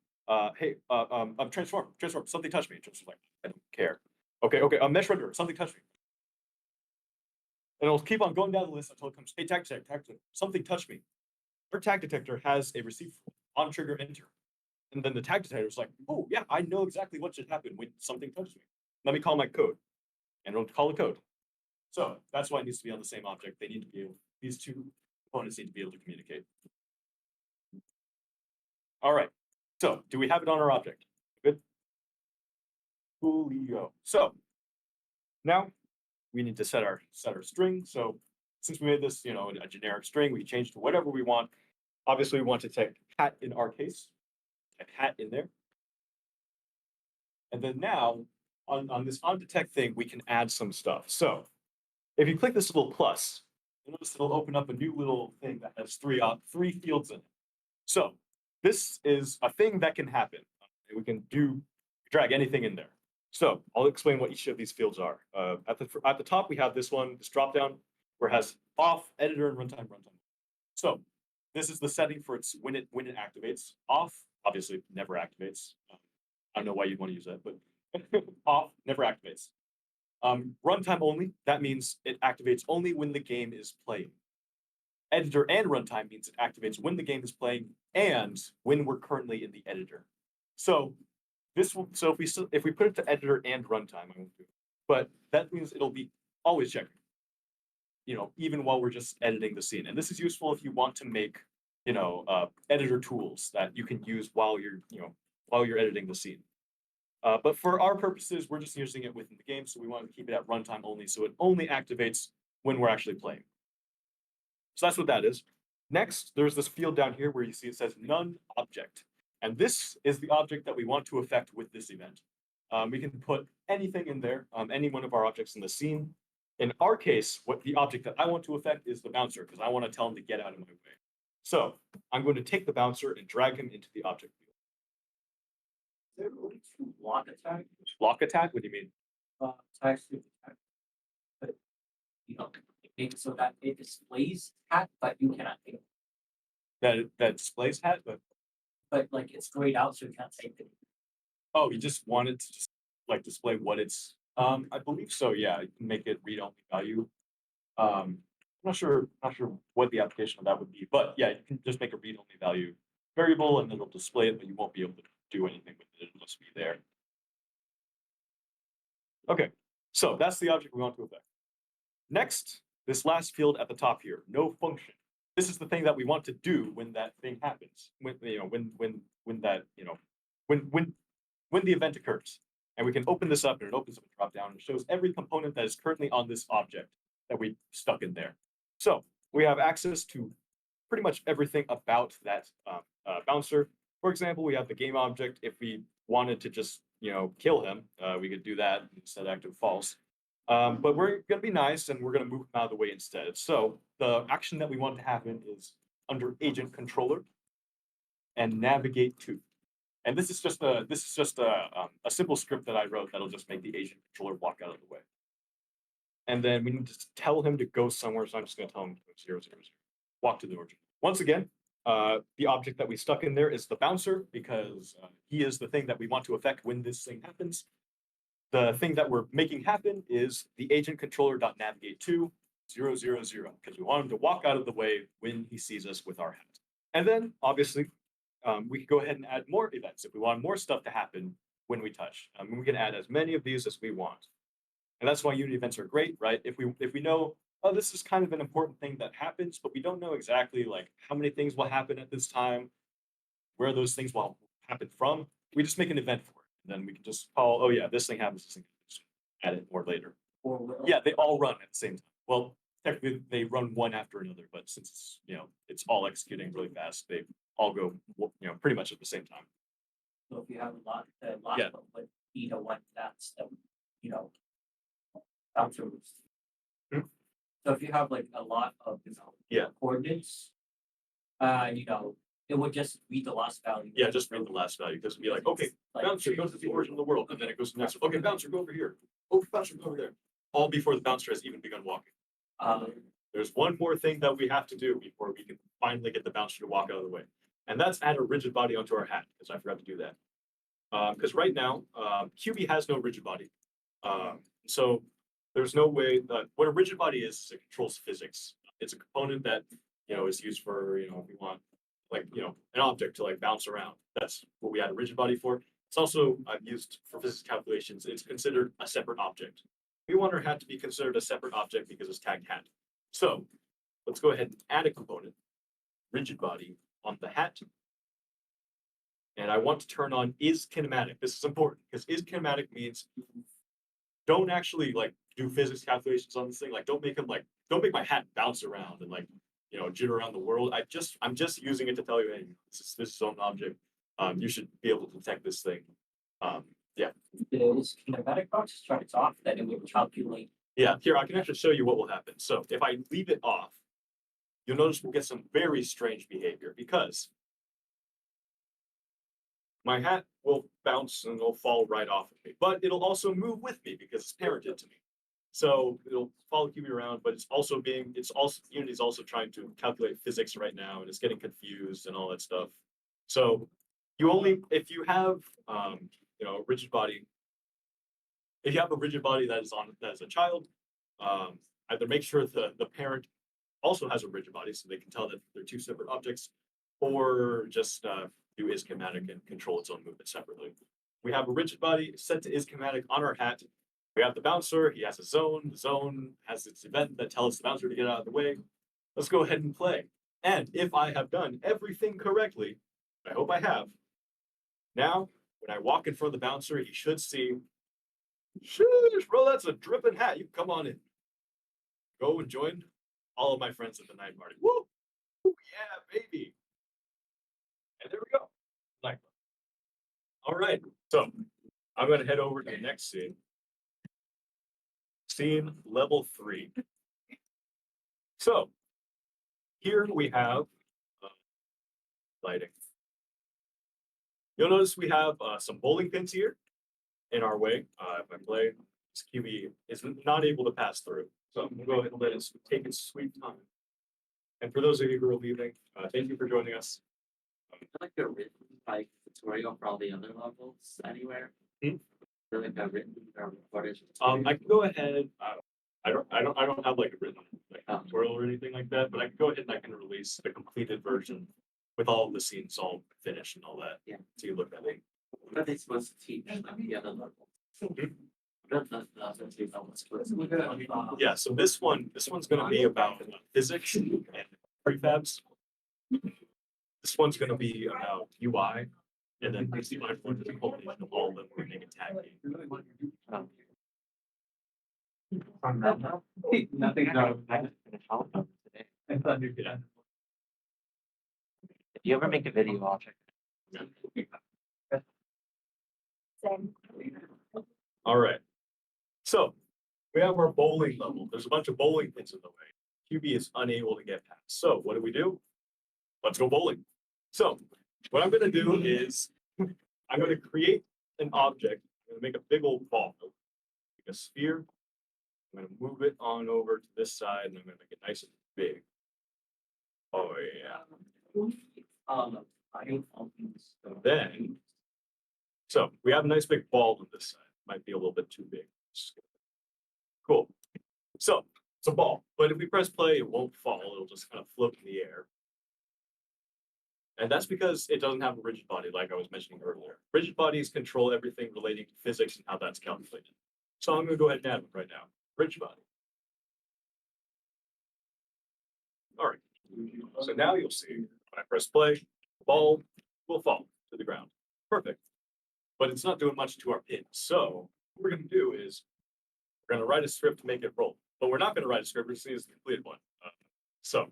transform, something touched me. Transform's like, I don't care. Okay, mesh renderer, something touched me. And it'll keep on going down the list until it comes, hey, tag detector, something touched me. Our tag detector has a receive on trigger enter. And then the tag detector is like, oh yeah, I know exactly what should happen when something touches me. Let me call my code. And it'll call the code. So that's why it needs to be on the same object. They need to be able, these two components need to be able to communicate. All right. So do we have it on our object? Good. Coolio. So now we need to set our string. So since we made this, a generic string, we change to whatever we want. Obviously, we want to take hat in our case, type hat in there. And then now on this onDetect thing, we can add some stuff. So if you click this little plus, you'll notice it'll open up a new little thing that has three fields in it. So this is a thing that can happen. We can drag anything in there. So I'll explain what each of these fields are. At the top, we have this drop down where it has off, editor, and runtime. So this is the setting for its when it activates. Off, obviously, never activates. I don't know why you'd want to use that, but off never activates. Runtime only, that means it activates only when the game is playing. Editor and runtime means it activates when the game is playing and when we're currently in the editor. So if we put it to editor and runtime, I won't do it, but that means it'll be always checking, even while we're just editing the scene. And this is useful if you want to make, editor tools that you can use while you're editing the scene. But for our purposes, we're just using it within the game, so we want to keep it at runtime only, so it only activates when we're actually playing. So that's what that is. Next, there's this field down here where you see it says none object. And this is the object that we want to affect with this event. We can put anything in there, any one of our objects in the scene. In our case, what the object that I want to affect is the bouncer, because I want to tell him to get out of my way. So I'm going to take the bouncer and drag him into the object field. Is there really two lock attack? Lock attack? What do you mean? Attack, but it makes so that it displays hat, but you cannot take it. That displays hat, But like it's grayed out, so you can't take it. oh, you just wanted to just like display what it's. I believe so. Yeah, you can make it read-only value. I'm not sure what the application of that would be, but yeah, you can just make a read-only value variable, and it'll display it, but you won't be able to do anything with it. It'll just be there. Okay, so that's the object we want to affect. Next, this last field at the top here, no function. This is the thing that we want to do when that thing happens. When the event occurs. And we can open this up and it opens up a drop down and shows every component that is currently on this object that we stuck in there. So we have access to pretty much everything about that bouncer. For example, we have the game object. If we wanted to just kill him, we could do that and set active false. But we're going to be nice and we're going to move him out of the way instead. So the action that we want to happen is under agent controller and navigate to. And this is just a simple script that I wrote that'll just make the agent controller walk out of the way. And then we need to tell him to go somewhere. So I'm just going to tell him 0, 0, 0. Walk to the origin. Once again, the object that we stuck in there is the bouncer because he is the thing that we want to affect when this thing happens. The thing that we're making happen is the agent controller.navigate to 0, 0, 0 because we want him to walk out of the way when he sees us with our hat. And then obviously we can go ahead and add more events if we want more stuff to happen when we touch. We can add as many of these as we want. And that's why Unity events are great, right? If we know, oh, this is kind of an important thing that happens, but we don't know exactly like how many things will happen at this time, where those things will happen from, we just make an event for it. And then we can just call, oh yeah, this thing happens, this thing happens. Add it more later. Or will. Yeah, they all run at the same time. Well, technically they run one after another, but since it's all executing really fast, they all go pretty much at the same time. So if you have a lot Yeah. of them would be the one that's the bouncer. Hmm? So if you have like a lot of Yeah. coordinates, you know, it would just read the last value. Yeah, just read the last value, because it'd be like, okay, bouncer, go to the origin of the world, and then it goes to the next, one. Okay, bouncer, go over here. Oh, bouncer, go over there. All before the bouncer has even begun walking. There's one more thing that we have to do before we can finally get the bouncer to walk out of the way. And that's add a rigid body onto our hat, because I forgot to do that. Because right now, QB has no rigid body. So there's no way that what a rigid body is it controls physics. It's a component that, you know, is used for, you know, if we want like, you know, an object to like bounce around. That's what we add a rigid body for. It's also used for physics calculations. It's considered a separate object. We want our hat to be considered a separate object because it's tagged hat. So let's go ahead and add a component, rigid body, on the hat. And I want to turn on is kinematic. This is important because is kinematic means don't actually like do physics calculations on this thing. Like don't make my hat bounce around and like, you know, jitter around the world. I'm just using it to tell you, hey, this is its own object. You should be able to detect this thing. Yeah. This kinematic box starts off, then it will calculate. Yeah, here I can actually show you what will happen. So if I leave it off, you'll notice we'll get some very strange behavior because my hat will bounce and it'll fall right off of me, but it'll also move with me because it's parented to me. So it'll follow QB around, but Unity's also trying to calculate physics right now and it's getting confused and all that stuff. So if you have, you know, a rigid body, if you have a rigid body that is a child, either make sure the parent also has a rigid body so they can tell that they're two separate objects, or just do is kinematic and control its own movement separately. We have a rigid body set to is kinematic on our hat. We have the bouncer, he has a zone, the zone has its event that tells the bouncer to get out of the way. Let's go ahead and play. And if I have done everything correctly, I hope I have, now when I walk in front of the bouncer, he should see, shush, bro, that's a dripping hat. You come on in. Go and join all of my friends at the night party. Woo! Yeah, baby. And there we go. Like, all right. So I'm going to head over to the next scene. Scene level 3. So here we have lighting. You'll notice we have some bowling pins here in our way. If I play, this QB is not able to pass through. So I'm going to go ahead and let it take its sweet time. And for those of you who are leaving, thank you for joining us. Like a written like tutorial for all the other levels anywhere. Hmm? Like a written or recorded. I can go ahead. I don't have like a written like tutorial or anything like that, but I can go ahead and I can release the completed version with all of the scenes all finished and all that. Yeah. So you look at it. What are they supposed to teach like the other levels? Yeah. So this one's going to be about physics and prefabs. This one's going to be about UI, and then this one is a culmination of all of them. We're making tag game. Nothing. Yeah. If you ever make a video, I'll check. Same. All right. So we have our bowling level. There's a bunch of bowling pins in the way. QB is unable to get past. So what do? Let's go bowling. So what I'm going to do is I'm going to create an object. I'm going to make a big old ball, like a sphere. I'm going to move it on over to this side, and I'm going to make it nice and big. Oh yeah. Then, so we have a nice big ball on this side. Might be a little bit too big. Cool. So it's a ball, but if we press play, it won't fall. It'll just kind of float in the air. And that's because it doesn't have a rigid body, like I was mentioning earlier. Rigid bodies control everything relating to physics and how that's calculated. So I'm going to go ahead and add it right now. Rigid body. All right. So now you'll see when I press play, the ball will fall to the ground. Perfect. But it's not doing much to our pin. So what we're going to do is we're going to write a script to make it roll. But we're not going to write a script. We're just going to use the completed one. So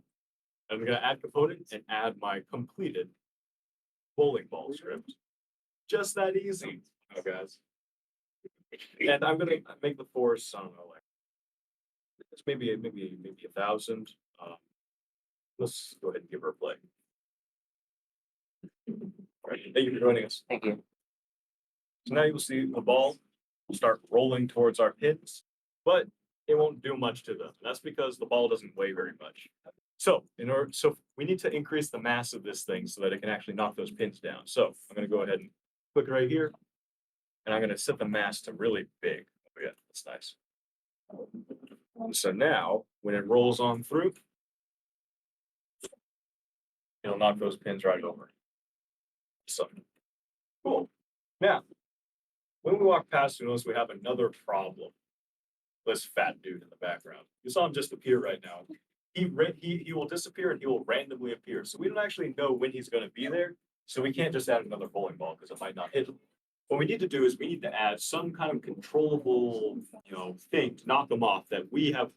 I'm going to add component and add my completed bowling ball script. Just that easy, guys. And I'm going to make the force, I don't know, like it's maybe 1,000. Let's go ahead and give her a play. Right, thank you for joining us. Thank you. So now you'll see the ball will start rolling towards our pins, but it won't do much to them. That's because the ball doesn't weigh very much. So so we need to increase the mass of this thing so that it can actually knock those pins down. So I'm gonna go ahead and click right here. And I'm gonna set the mass to really big. Oh yeah, that's nice. So now when it rolls on through, it'll knock those pins right over. So cool. Now, when we walk past, you notice we have another problem. This fat dude in the background. You saw him just appear right now. He will disappear and he will randomly appear. So we don't actually know when he's going to be there. So we can't just add another bowling ball because it might not hit him. What we need to do is we need to add some kind of controllable, thing to knock him off that we have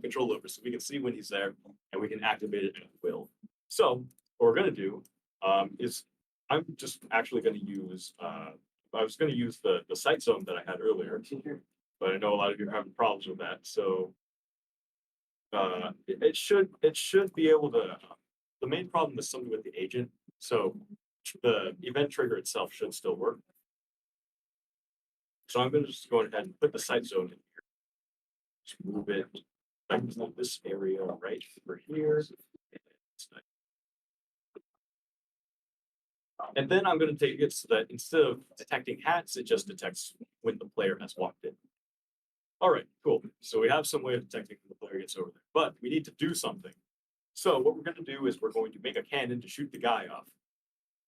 control over, so we can see when he's there and we can activate it at will. So what we're going to do is I'm just actually going to use I was going to use the sight zone that I had earlier, but I know a lot of you are having problems with that. So it should be able to. The main problem is something with the agent. So the event trigger itself should still work. So I'm going to just go ahead and put the sight zone in here. Just move it back to this area right over here. And then I'm going to take it so that instead of detecting hats, it just detects when the player has walked in. All right, cool. So we have some way of detecting when the player gets over there, but we need to do something. So what we're going to do is we're going to make a cannon to shoot the guy off.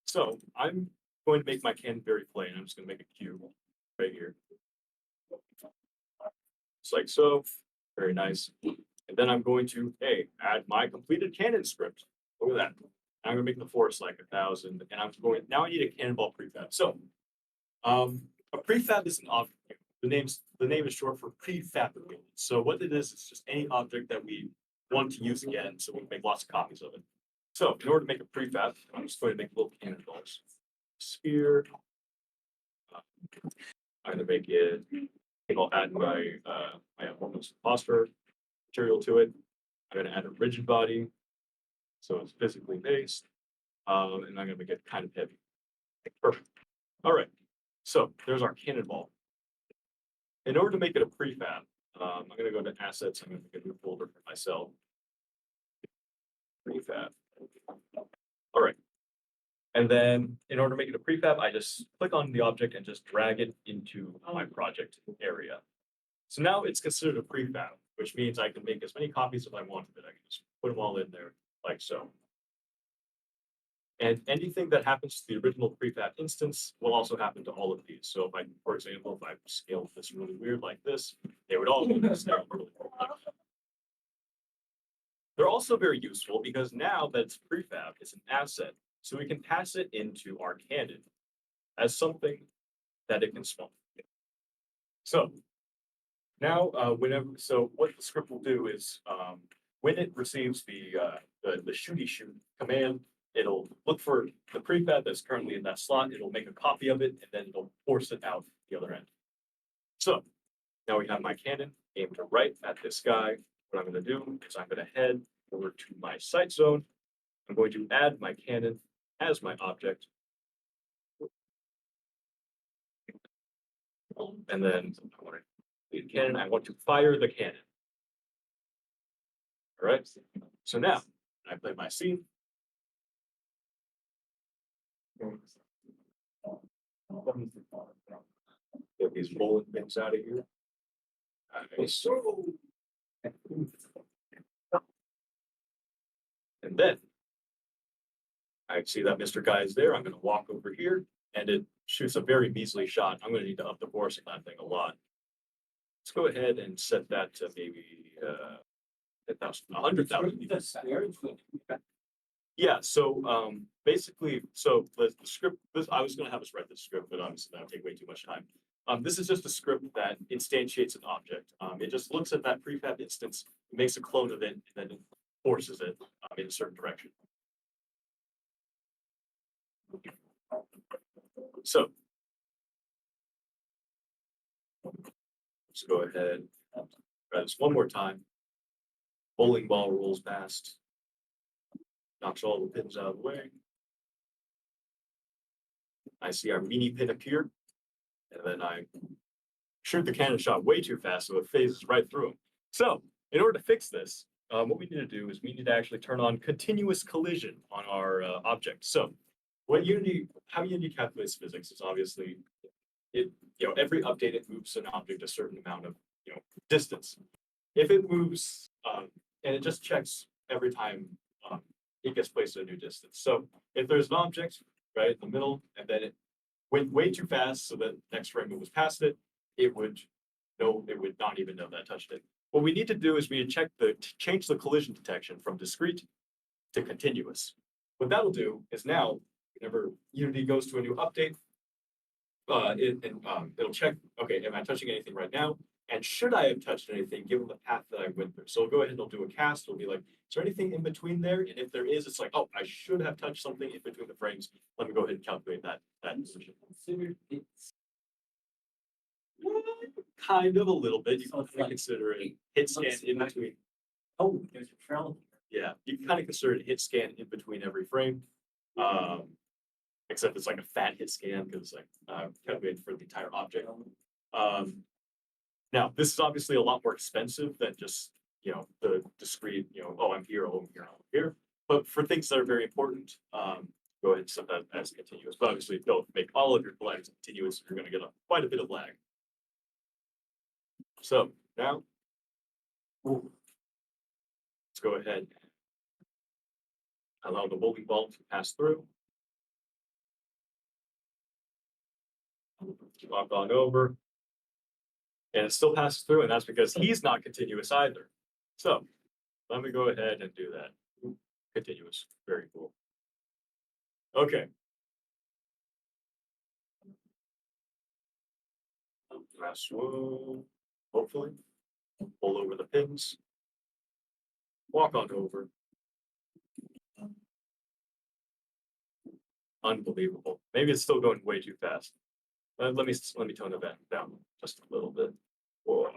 So I'm going to make my cannon very plain. I'm just going to make a cube right here. Just like so. Very nice. And then I'm going to, add my completed cannon script. Look at that. I'm going to make the force like 1,000. And I'm going, now I need a cannonball prefab. So a prefab is an object. The name is short for prefabricated. So what it is, it's just any object that we want to use again. So we can make lots of copies of it. So in order to make a prefab, I'm just going to make little cannonballs. Sphere. I'm going to make it, I'll add my almost phosphor material to it. I'm going to add a rigid body. So it's physically based. And I'm going to make it kind of heavy. Perfect. All right. So there's our cannonball. In order to make it a prefab, I'm going to go to assets. I'm going to make a new folder for myself. Prefab. All right. And then in order to make it a prefab, I just click on the object and just drag it into my project area. So now it's considered a prefab, which means I can make as many copies as I want of it. I can just put them all in there like so. And anything that happens to the original prefab instance will also happen to all of these. So if I, for example, if I scaled this really weird like this, they would all be scaled really weird like that. They're also very useful because now that it's prefab, it's an asset. So we can pass it into our cannon as something that it can spawn. So now, so what the script will do is when it receives the shooty shoot command, it'll look for the prefab that's currently in that slot. It'll make a copy of it, and then it'll force it out the other end. So now we have my cannon aimed right at this guy. What I'm going to do is I'm going to head over to my sight zone. I'm going to add my cannon as my object. And then I want to lead cannon. I want to fire the cannon. All right. So now I play my scene. Get these rolling things out of here. And then I see that Mr. Guy is there. I'm going to walk over here and it shoots a very measly shot. I'm going to need to up the force on that thing a lot. Let's go ahead and set that to maybe 100,000. Yeah, so basically, so the script, I was going to have us write the script, but obviously that would take way too much time. This is just a script that instantiates an object. It just looks at that prefab instance, makes a clone of it, and then it forces it in a certain direction. So let's go ahead, try this one more time. Bowling ball rolls past, knocks all the pins out of the way. I see our meanie pin appear, and then I shoot the cannon shot way too fast, so it phases right through him. So, in order to fix this, what we need to do is we need to actually turn on continuous collision on our object. So, how Unity calculates physics is obviously every update it moves an object a certain amount of distance. If it moves, and it just checks every time it gets placed at a new distance. So if there's an object right in the middle, and then it went way too fast, so that next frame it was past it, it would not even know that it touched it. What we need to do is we need to change the collision detection from discrete to continuous. What that'll do is now, whenever Unity goes to a new update, it'll check, okay, am I touching anything right now? And should I have touched anything given the path that I went through? So it'll go ahead and it'll do a cast. It'll be like, is there anything in between there? And if there is, it's like, oh, I should have touched something in between the frames. Let me go ahead and calculate that position. Considered it's Kind of a little bit. You So can it's kind of like- consider it hit scan looks in like- between. oh, there's a trail Yeah, you can kind of consider it hit scan in between every frame. Except it's like a fat hit scan because it's like calculated for the entire object. Now, this is obviously a lot more expensive than just, the discrete, oh, I'm here, oh, I'm here, I'm here. But for things that are very important, go ahead and set that as continuous. But obviously, don't make all of your colliders continuous. You're going to get quite a bit of lag. So now, let's go ahead. Allow the bowling ball to pass through. Walk on over. And it still passes through, and that's because he's not continuous either. So let me go ahead and do that. Continuous. Very cool. Okay. Last one. Hopefully. Pull over the pins. Walk on over. Unbelievable. Maybe it's still going way too fast. Let me tone it down just a little bit. Whoa.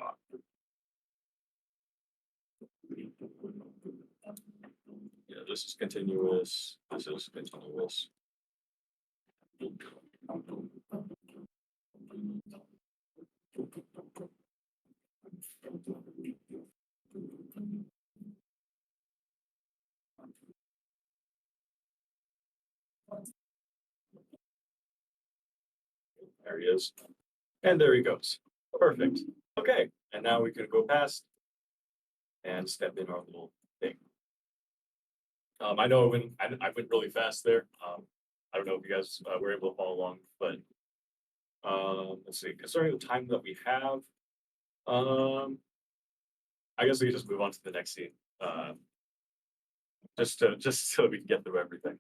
Yeah, this is continuous. This is continuous. There he is. And there he goes. Perfect. Okay. And now we can go past and step in our little thing. I know I went really fast there. I don't know if you guys were able to follow along, but let's see. Concerning the time that we have, I guess we can just move on to the next scene. Just so we can get through everything.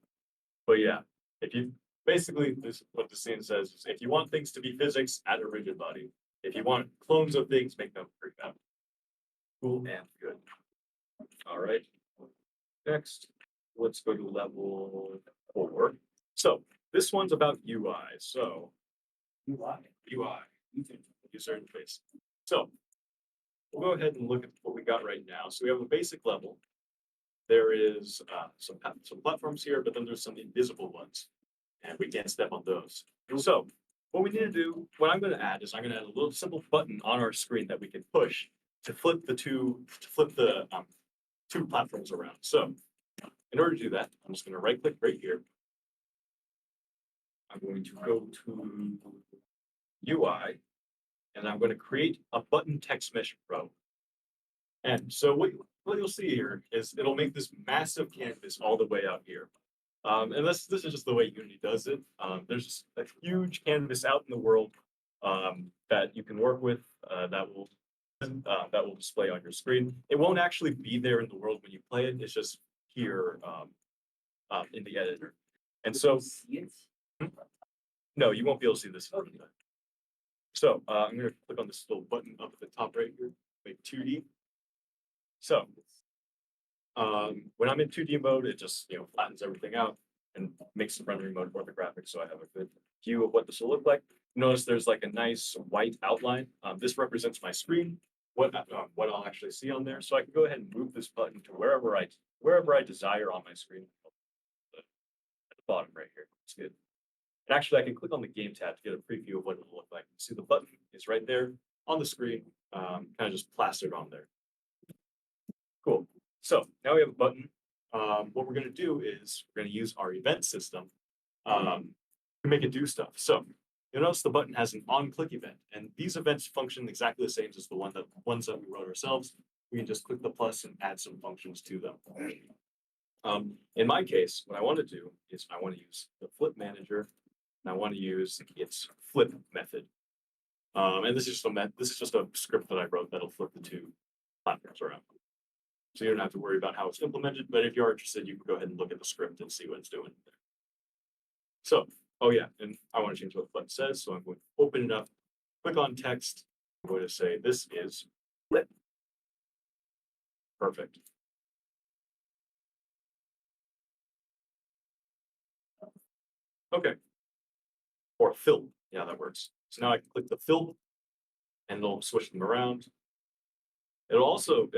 But yeah, if you basically what the scene says is if you want things to be physics, add a rigid body. If you want clones of things, make them prefab. Cool and good. All right. Next, let's go to level 4. So this one's about UI. So UI, user interface. So we'll go ahead and look at what we got right now. So we have a basic level. There is some platforms here, but then there's some invisible ones, and we can't step on those. So what we need to do, what I'm going to add is I'm going to add a little simple button on our screen that we can push to flip the two platforms around. So in order to do that, I'm just going to right click right here. I'm going to go to UI, and I'm going to create a button text mesh row. And so what you'll see here is it'll make this massive canvas all the way out here. And this is just the way Unity does it. There's just a huge canvas out in the world that you can work with that will display on your screen. It won't actually be there in the world when you play it. It's just here in the editor. And so, no, you won't be able to see this. Okay. So I'm going to click on this little button up at the top right here, make 2D. So when I'm in 2D mode, it just flattens everything out and makes the rendering mode orthographic, so I have a good view of what this will look like. Notice there's like a nice white outline. This represents my screen, what I'll actually see on there. So I can go ahead and move this button to wherever I desire on my screen. At the bottom right here. It's good. And actually, I can click on the game tab to get a preview of what it'll look like. See the button is right there on the screen, kind of just plastered on there. Cool. So now we have a button. What we're going to do is we're going to use our event system to make it do stuff. So you'll notice the button has an on-click event, and these events function exactly the same as the ones that we wrote ourselves. We can just click the plus and add some functions to them. In my case, what I want to do is I want to use the flip manager, and I want to use its flip method. And this is just a script that I wrote that'll flip the two platforms around. So you don't have to worry about how it's implemented, but if you are interested, you can go ahead and look at the script and see what it's doing. So, oh yeah, and I want to change what the button says, so I'm going to open it up, click on text, I'm going to say this is flip. Perfect. Okay. Or fill, yeah, that works. So now I can click the fill, and it'll switch them around. It'll also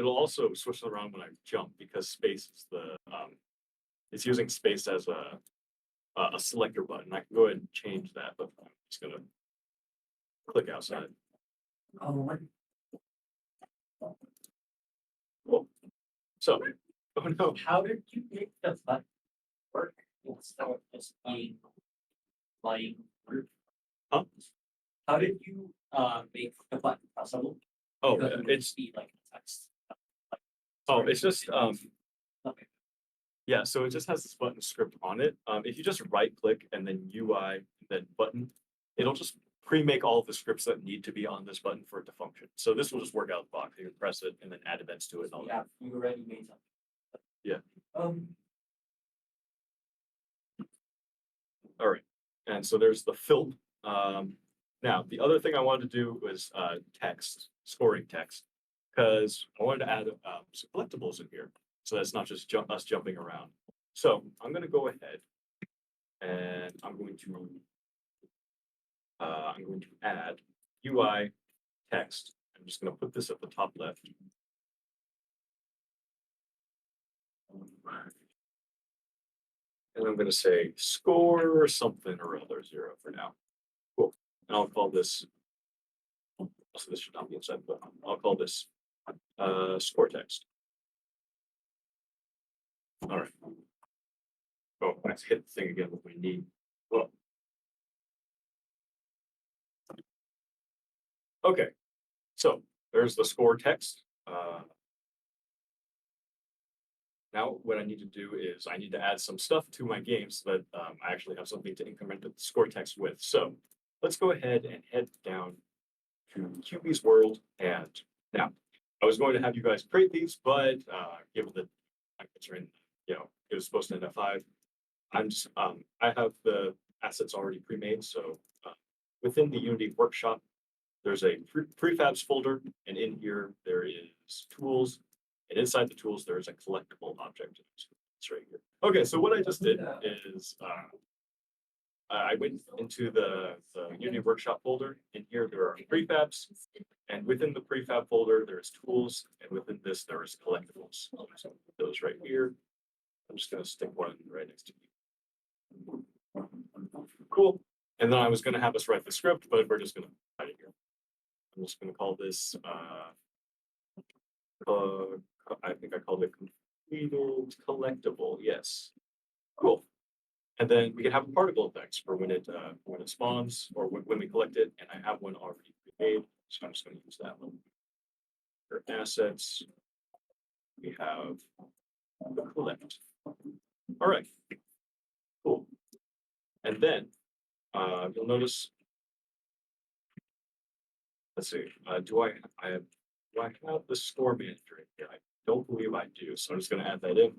switch them around when I jump because space is it's using space as a selector button. I can go ahead and change that, but I'm just gonna click outside. Oh, Cool. So, oh no, how did you make the button work instead of just being like? Huh? How did you make the button pressable? oh, Because it would it's be like text. just Okay. yeah. So it just has this button script on it. If you just right click and then UI and then button, it'll just pre-make all of the scripts that need to be on this button for it to function. So this will just work out of the box. You can press it and then add events to it. And all that. Yeah, you already made something. Yeah. All right. And so there's the fill. Now, the other thing I wanted to do was text, scoring text, because I wanted to add some collectibles in here. So that's not just us jumping around. So I'm going to go ahead and I'm going to add UI text. I'm just going to put this at the top left. And I'm going to say score something or other 0 for now. Cool. And I'll call this, so this should not be inside, but I'll call this score text. All right. Oh, I hit the thing again with my knee. Well. Okay. So there's the score text. Now what I need to do is I need to add some stuff to my game so that I actually have something to increment the score text with. So let's go ahead and head down to QB's world. And now I was going to have you guys create these, but given that are in, it was supposed to end at 5. I have the assets already pre-made. So within the Unity workshop, there's a prefabs folder, and in here there is tools. And inside the tools, there is a collectible object. It's right here. Okay, so what I just did is I went into the Unity Workshop folder. In here, there are prefabs, and within the prefab folder, there's tools, and within this, there is collectibles. So those right here. I'm just going to stick one right next to you. Cool. And then I was going to have us write the script, but we're just going to write it here. I'm just going to call this. I think I called it completed collectible. Yes. Cool. And then we can have a particle effects for when it spawns or when we collect it. And I have one already pre-made, so I'm just going to use that one. For assets, we have the collect. All right. Cool. And then you'll notice. Let's see. Do I have the score manager in here? I don't believe I do, so I'm just going to add that in.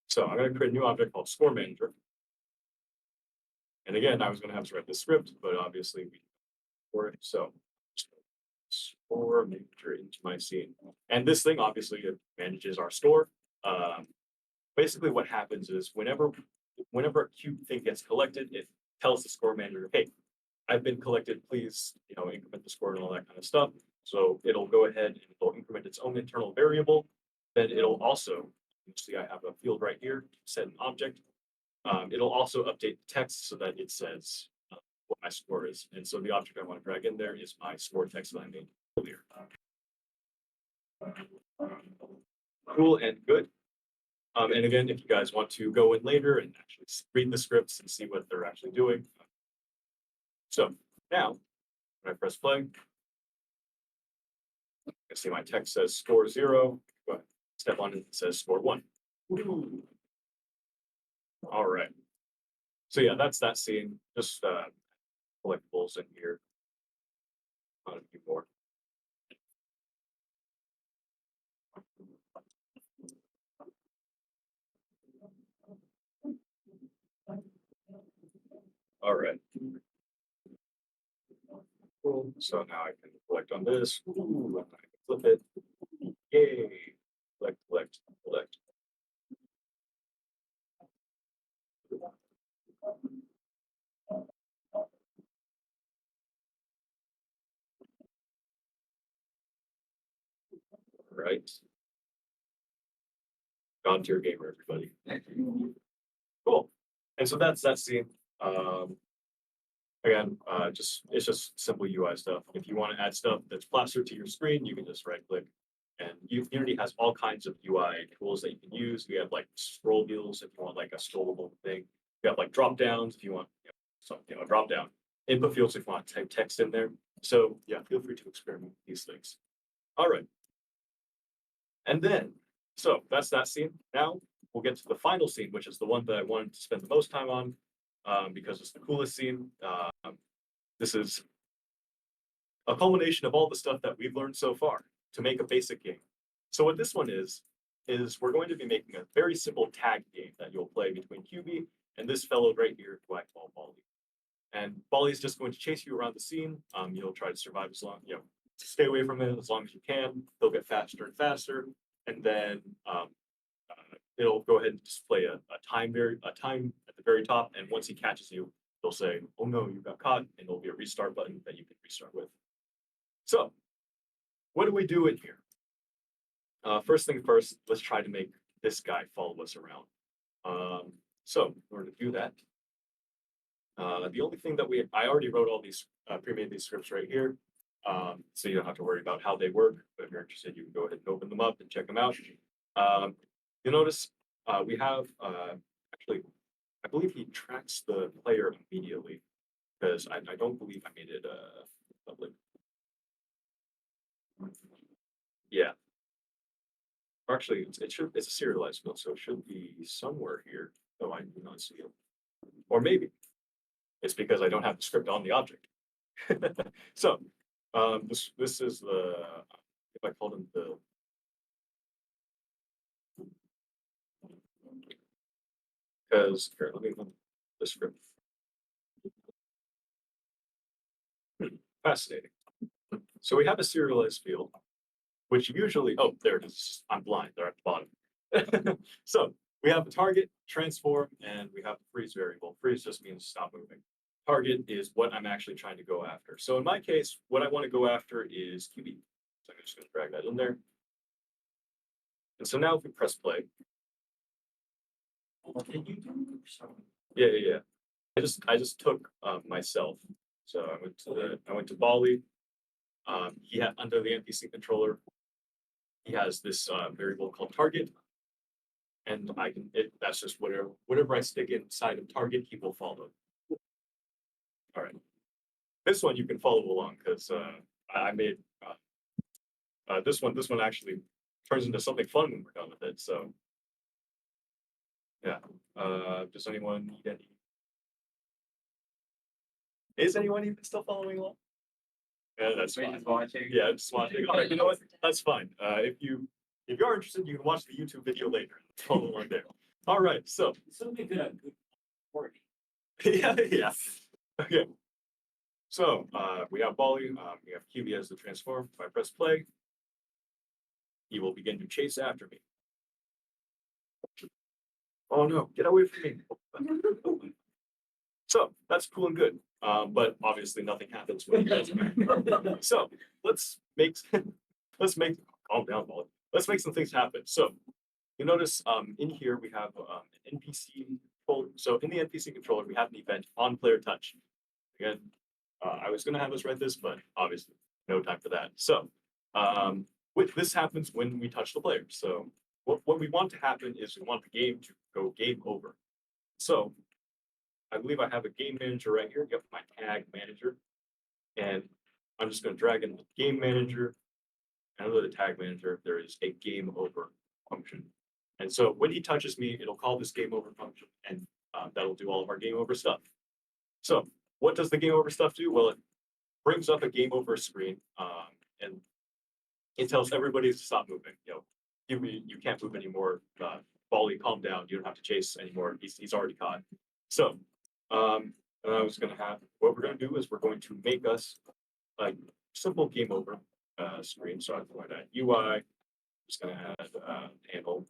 So I'm going to create a new object called score manager. And again, I was going to have to write the script, but obviously we for it. So score manager into my scene. And this thing obviously manages our store. Basically what happens is whenever a cube thing gets collected, it tells the score manager, hey, I've been collected, please, increment the score and all that kind of stuff. So it'll go ahead and it'll increment its own internal variable. Then it'll also, you see I have a field right here, set an object. It'll also update the text so that it says what my score is. And so the object I want to drag in there is my score text that I made earlier. Cool and good. And again, if you guys want to go in later and actually read the scripts and see what they're actually doing. So now, when I press play, I see my text says score 0. Go ahead, step on it, it says score 1. Ooh. All right. So yeah, that's that scene. Just collectibles in here. A few more. All right. Cool. So now I can collect on this. Ooh, and I can flip it. Yay. Collect, collect, collect. Right. God tier gamer, everybody. Cool. And so that's that scene. Again, it's just simple UI stuff. If you want to add stuff that's plastered to your screen, you can just right click. And Unity has all kinds of UI tools that you can use. We have like scroll wheels if you want like a scrollable thing. You have like drop downs if you want a drop down. Input fields if you want to type text in there. So yeah, feel free to experiment with these things. All right. And then, so that's that scene. Now we'll get to the final scene, which is the one that I wanted to spend the most time on because it's the coolest scene. This is a culmination of all the stuff that we've learned so far to make a basic game. So what this one is we're going to be making a very simple tag game that you'll play between QB and this fellow right here, who I call Bali. And Bali is just going to chase you around the scene. You'll try to survive as long, stay away from it as long as you can. They'll get faster and faster, and then it'll go ahead and display a time at the very top. And once he catches you, they'll say, "Oh no, you got caught," and there'll be a restart button that you can restart with. So, what do we do in here? First thing first, let's try to make this guy follow us around. So, in order to do that, the only thing that I already wrote all these, pre-made these scripts right here. So you don't have to worry about how they work, but if you're interested, you can go ahead and open them up and check them out. You'll notice we have, actually, I believe he tracks the player immediately because I don't believe I made it public. Yeah. Or actually, it's a serialized field, so it should be somewhere here, though I do not see it. Or maybe it's because I don't have the script on the object. So this is the, if I called him the, because here, let me look at the script. Fascinating. So we have a serialized field, which usually, oh, there it is. I'm blind. They're at the bottom. So we have the target, transform, and we have the freeze variable. Freeze just means stop moving. Target is what I'm actually trying to go after. So in my case, what I want to go after is QB. So I'm just going to drag that in there. And so now if we press play. What did you do? Sorry. Yeah. I just took myself. So I went to Bali. He had under the NPC controller. He has this variable called target, and that's just whatever I stick inside of target, he will follow. All right. This one you can follow along because I made this one actually turns into something fun when we're done with it. So yeah. Does anyone need any? Is anyone even still following along? Yeah, that's fine. Just watching. Yeah, just watching. All right, you know what? That's fine. If you are interested, you can watch the YouTube video later. Follow along there. All right, so This will be good at good recording. yeah. Okay. So we have Bali, we have QB as the transform. If I press play, he will begin to chase after me. Oh no, get away from me. So that's cool and good. But obviously nothing happens when he does. So let's make calm down, Bali. Let's make some things happen. So you notice in here we have an NPC controller, so in the NPC controller, we have an event on player touch. Again, I was gonna have us write this, but obviously no time for that. So, this happens when we touch the player. So what we want to happen is we want the game to go game over. So I believe I have a game manager right here. Yep, my tag manager. And I'm just gonna drag in the game manager. And under the tag manager, there is a game over function. And so when he touches me, it'll call this game over function, and that'll do all of our game over stuff. So what does the game over stuff do? Well, it brings up a game over screen, and it tells everybody to stop moving. You can't move anymore. Volley, calm down. You don't have to chase anymore. He's already caught. So and I was gonna have what we're gonna do is we're going to make us a simple game over screen. So I'm going to add UI. Just gonna add handle.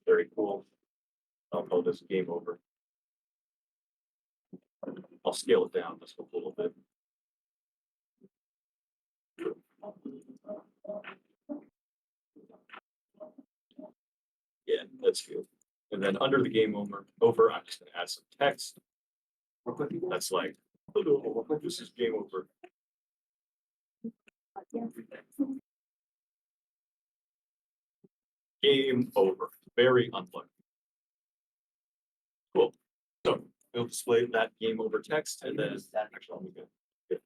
Very cool. I'll call this game over. I'll scale it down just a little bit. Yeah, that's good. And then under the game over, I'm just gonna add some text. That's like, this is game over. Game over. Very unlucky. Cool. So it'll display that game over text, and then actually I'm gonna get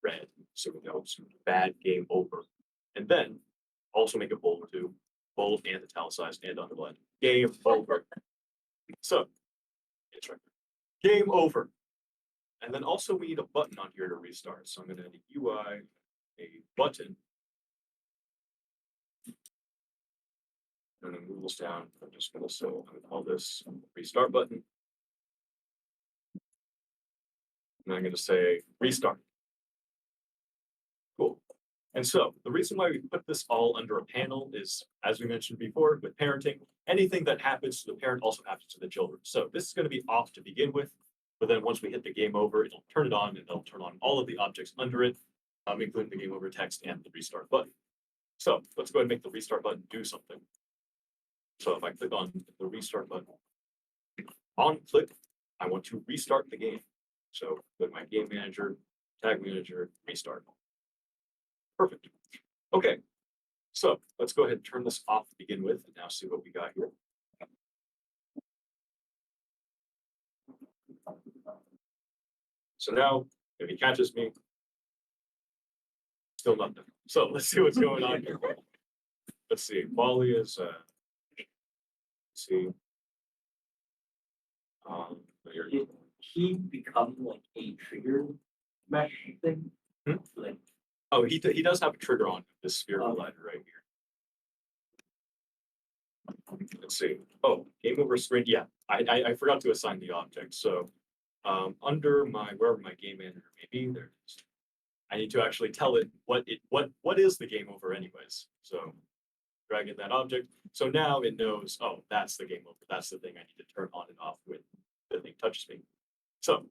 red. So we go bad game over. And then also make it bold too. Bold and italicized and underlined. Game over. So it's right there. Game over. And then also we need a button on here to restart. So I'm gonna add a UI, a button. And then move this down. I'm just gonna call this restart button. And I'm gonna say restart. Cool. And so the reason why we put this all under a panel is, as we mentioned before, with parenting, anything that happens to the parent also happens to the children. So this is going to be off to begin with, but then once we hit the game over, it'll turn it on and it'll turn on all of the objects under it, including the game over text and the restart button. So let's go ahead and make the restart button do something. So if I click on the restart button, on click, I want to restart the game. So click my game manager, tag manager, restart. Perfect. Okay, so let's go ahead and turn this off to begin with and now see what we got here. So now, if he catches me, still nothing. So let's see what's going on here. Let's see, volley is, let's see. Here. Did he become like a trigger mesh thing? Like, Oh, he does have a trigger on this sphere collider right here. Let's see. Oh, game over screen. Yeah, I forgot to assign the object. So under wherever my game manager may be, there it is. I need to actually tell it what is the game over anyways. So drag in that object. So now it knows, oh, that's the game over. That's the thing I need to turn on and off when the thing touches me. So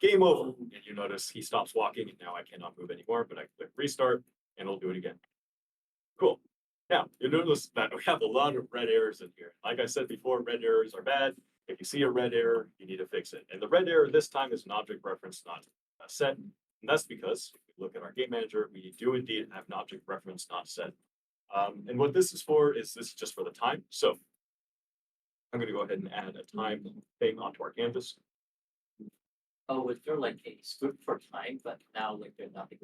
game over, and you notice he stops walking and now I cannot move anymore, but I click restart and it'll do it again. Cool. Now you notice that we have a lot of red errors in here. Like I said before, red errors are bad. If you see a red error, you need to fix it. And the red error this time is an object reference, not set. And that's because if you look at our game manager, we do indeed have an object reference not set. And what this is for is this is just for the time. So I'm going to go ahead and add a time thing onto our canvas. oh, is there like a script for time, but now like there's nothing?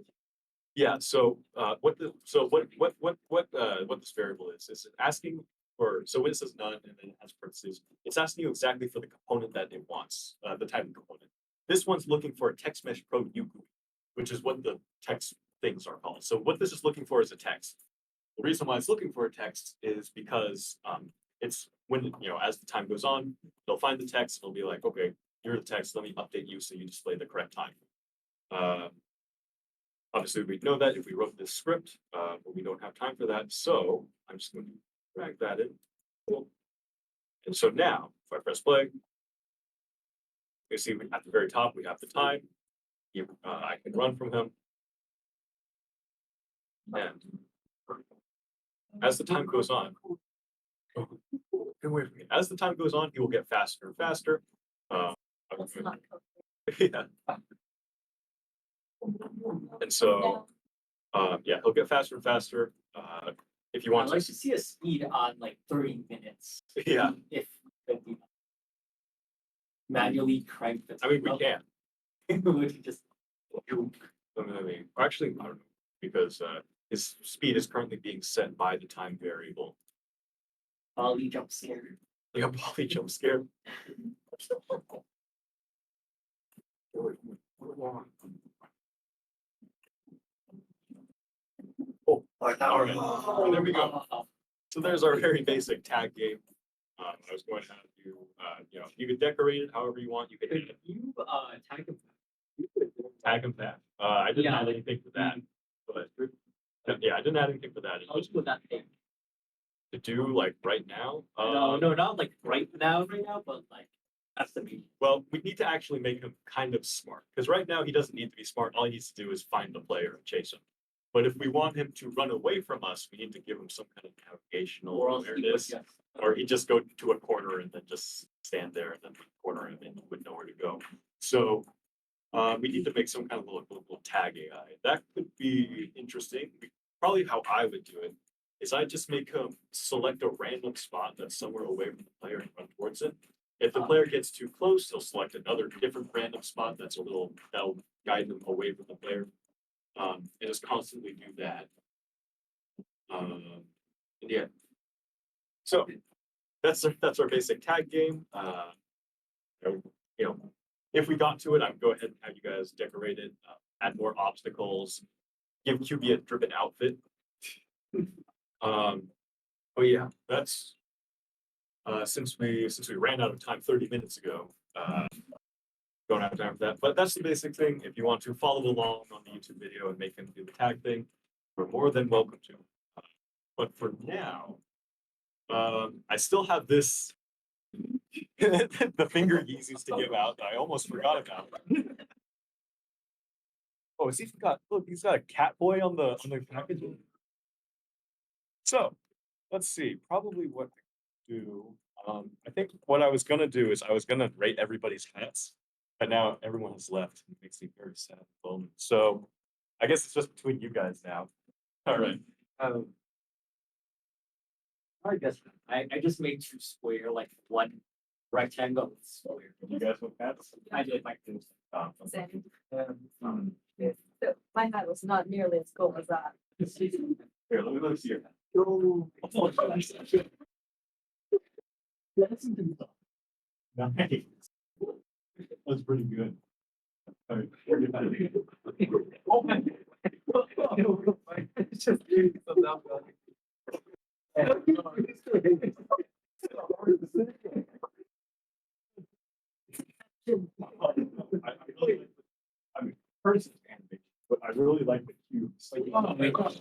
Yeah. So what this variable is asking for. So when it says none and then it has parentheses, it's asking you exactly for the component that it wants, the type of component. This one's looking for a text mesh pro UGUI, which is what the text things are called. So what this is looking for is a text. The reason why it's looking for a text is because it's when as the time goes on, it'll find the text. It'll be like, okay, you're the text. Let me update you so you display the correct time. Obviously, we'd know that if we wrote this script, but we don't have time for that. So I'm just going to drag that in. Cool. And so now, if I press play, you see at the very top, we have the time. I can run from him. And As the time goes on, get away from me. As the time goes on, he will get faster and faster. That's not cooked. Yeah. And so, yeah, he'll get faster and faster. If you I'd want like to, to see a speed on like 30 minutes. yeah, If could be manually crank the. I mean, we up. can. We could just. I mean, actually, I don't know, because his speed is currently being set by the time variable. Ollie jump scare. Yeah, Polly jump scare. Oh, all right. Well, there we go. So there's our very basic tag game. I was going to have you, you can decorate it however you want. You can Could you tag him? tag them back. I didn't Yeah. add anything for that, but yeah, I didn't add anything for that. It's I'll just just put that thing. to do like right now. No, not like right now, but like that's the meeting. Well, we need to actually make him kind of smart, because right now he doesn't need to be smart. All he needs to do is find the player and chase him. But if we want him to run away from us, we need to give him some kind of navigational Or else he would awareness. just. Or he'd just go to a corner and then just stand there and then corner him and he wouldn't know where to go. So we need to make some kind of little tag AI. That could be interesting. Probably how I would do it is I just make him select a random spot that's somewhere away from the player and run towards it. If the player gets too close, he'll select another different random spot that'll guide them away from the player. And just constantly do that. And yeah. So that's our basic tag game. If we got to it, I'd go ahead and have you guys decorate it, add more obstacles, give QB a driven outfit. Oh yeah, that's since we ran out of time 30 minutes ago. Don't have time for that, but that's the basic thing. If you want to follow along on the YouTube video and make him do the tag thing, we're more than welcome to. But for now, I still have this the finger Yeezys to give out that I almost forgot about. Oh, he's got a cat boy on the packaging. So let's see, probably what to do. I think what I was gonna do is I was gonna rate everybody's hats, but now everyone has left. It makes me very sad at the moment. So I guess it's just between you guys now. All right. I guess I just made two square, like one rectangle square. You guys with hats? I did like this. Same. So my hat was not nearly as cool as that. Here, let me see your hat. Nice. That's pretty good. All right, where did I- Oh my. It's just I mean, person's animation, but I really like the cubes. Oh my gosh.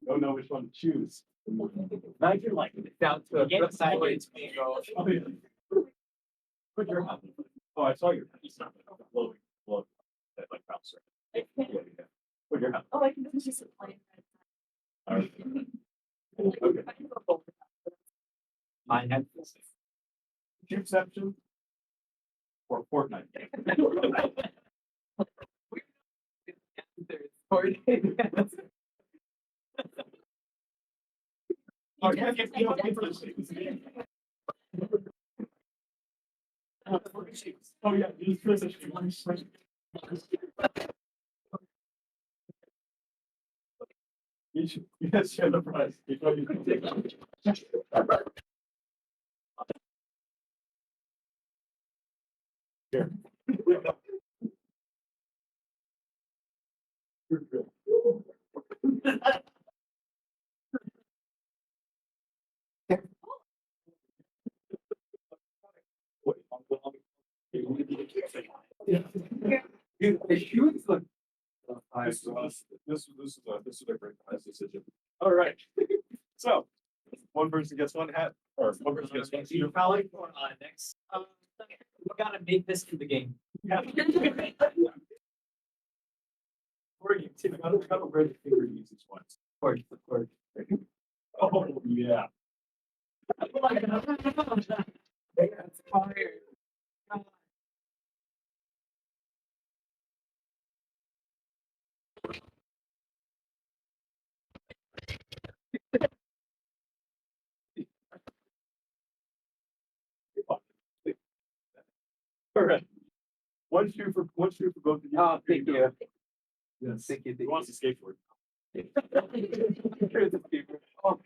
Don't know which one to choose. Now you're like down to get sideways. Put your hand. Oh, I saw your hand. It's not blowing, that like bounce. Yeah, yeah. Put your hand. Oh, I can just play. All right. Okay. Mine had this. Cubeception or Fortnite. Oh, yeah, you don't pay for the shapes. Oh, yeah, use for the shape. You guys share the price. Before you can take it. Here. You're good. The shoes look. This is a great price decision. All right. So one person gets one hat, Or what was it? So you're probably for next. We gotta make this in the game. Yeah. Or you take, I don't have a red finger uses once. Of course. Oh, yeah. That's fire. All right. One shoe for both of you. Oh, thank you. Yes. Thank you. Who wants to skateboard? Here's the paper. Oh,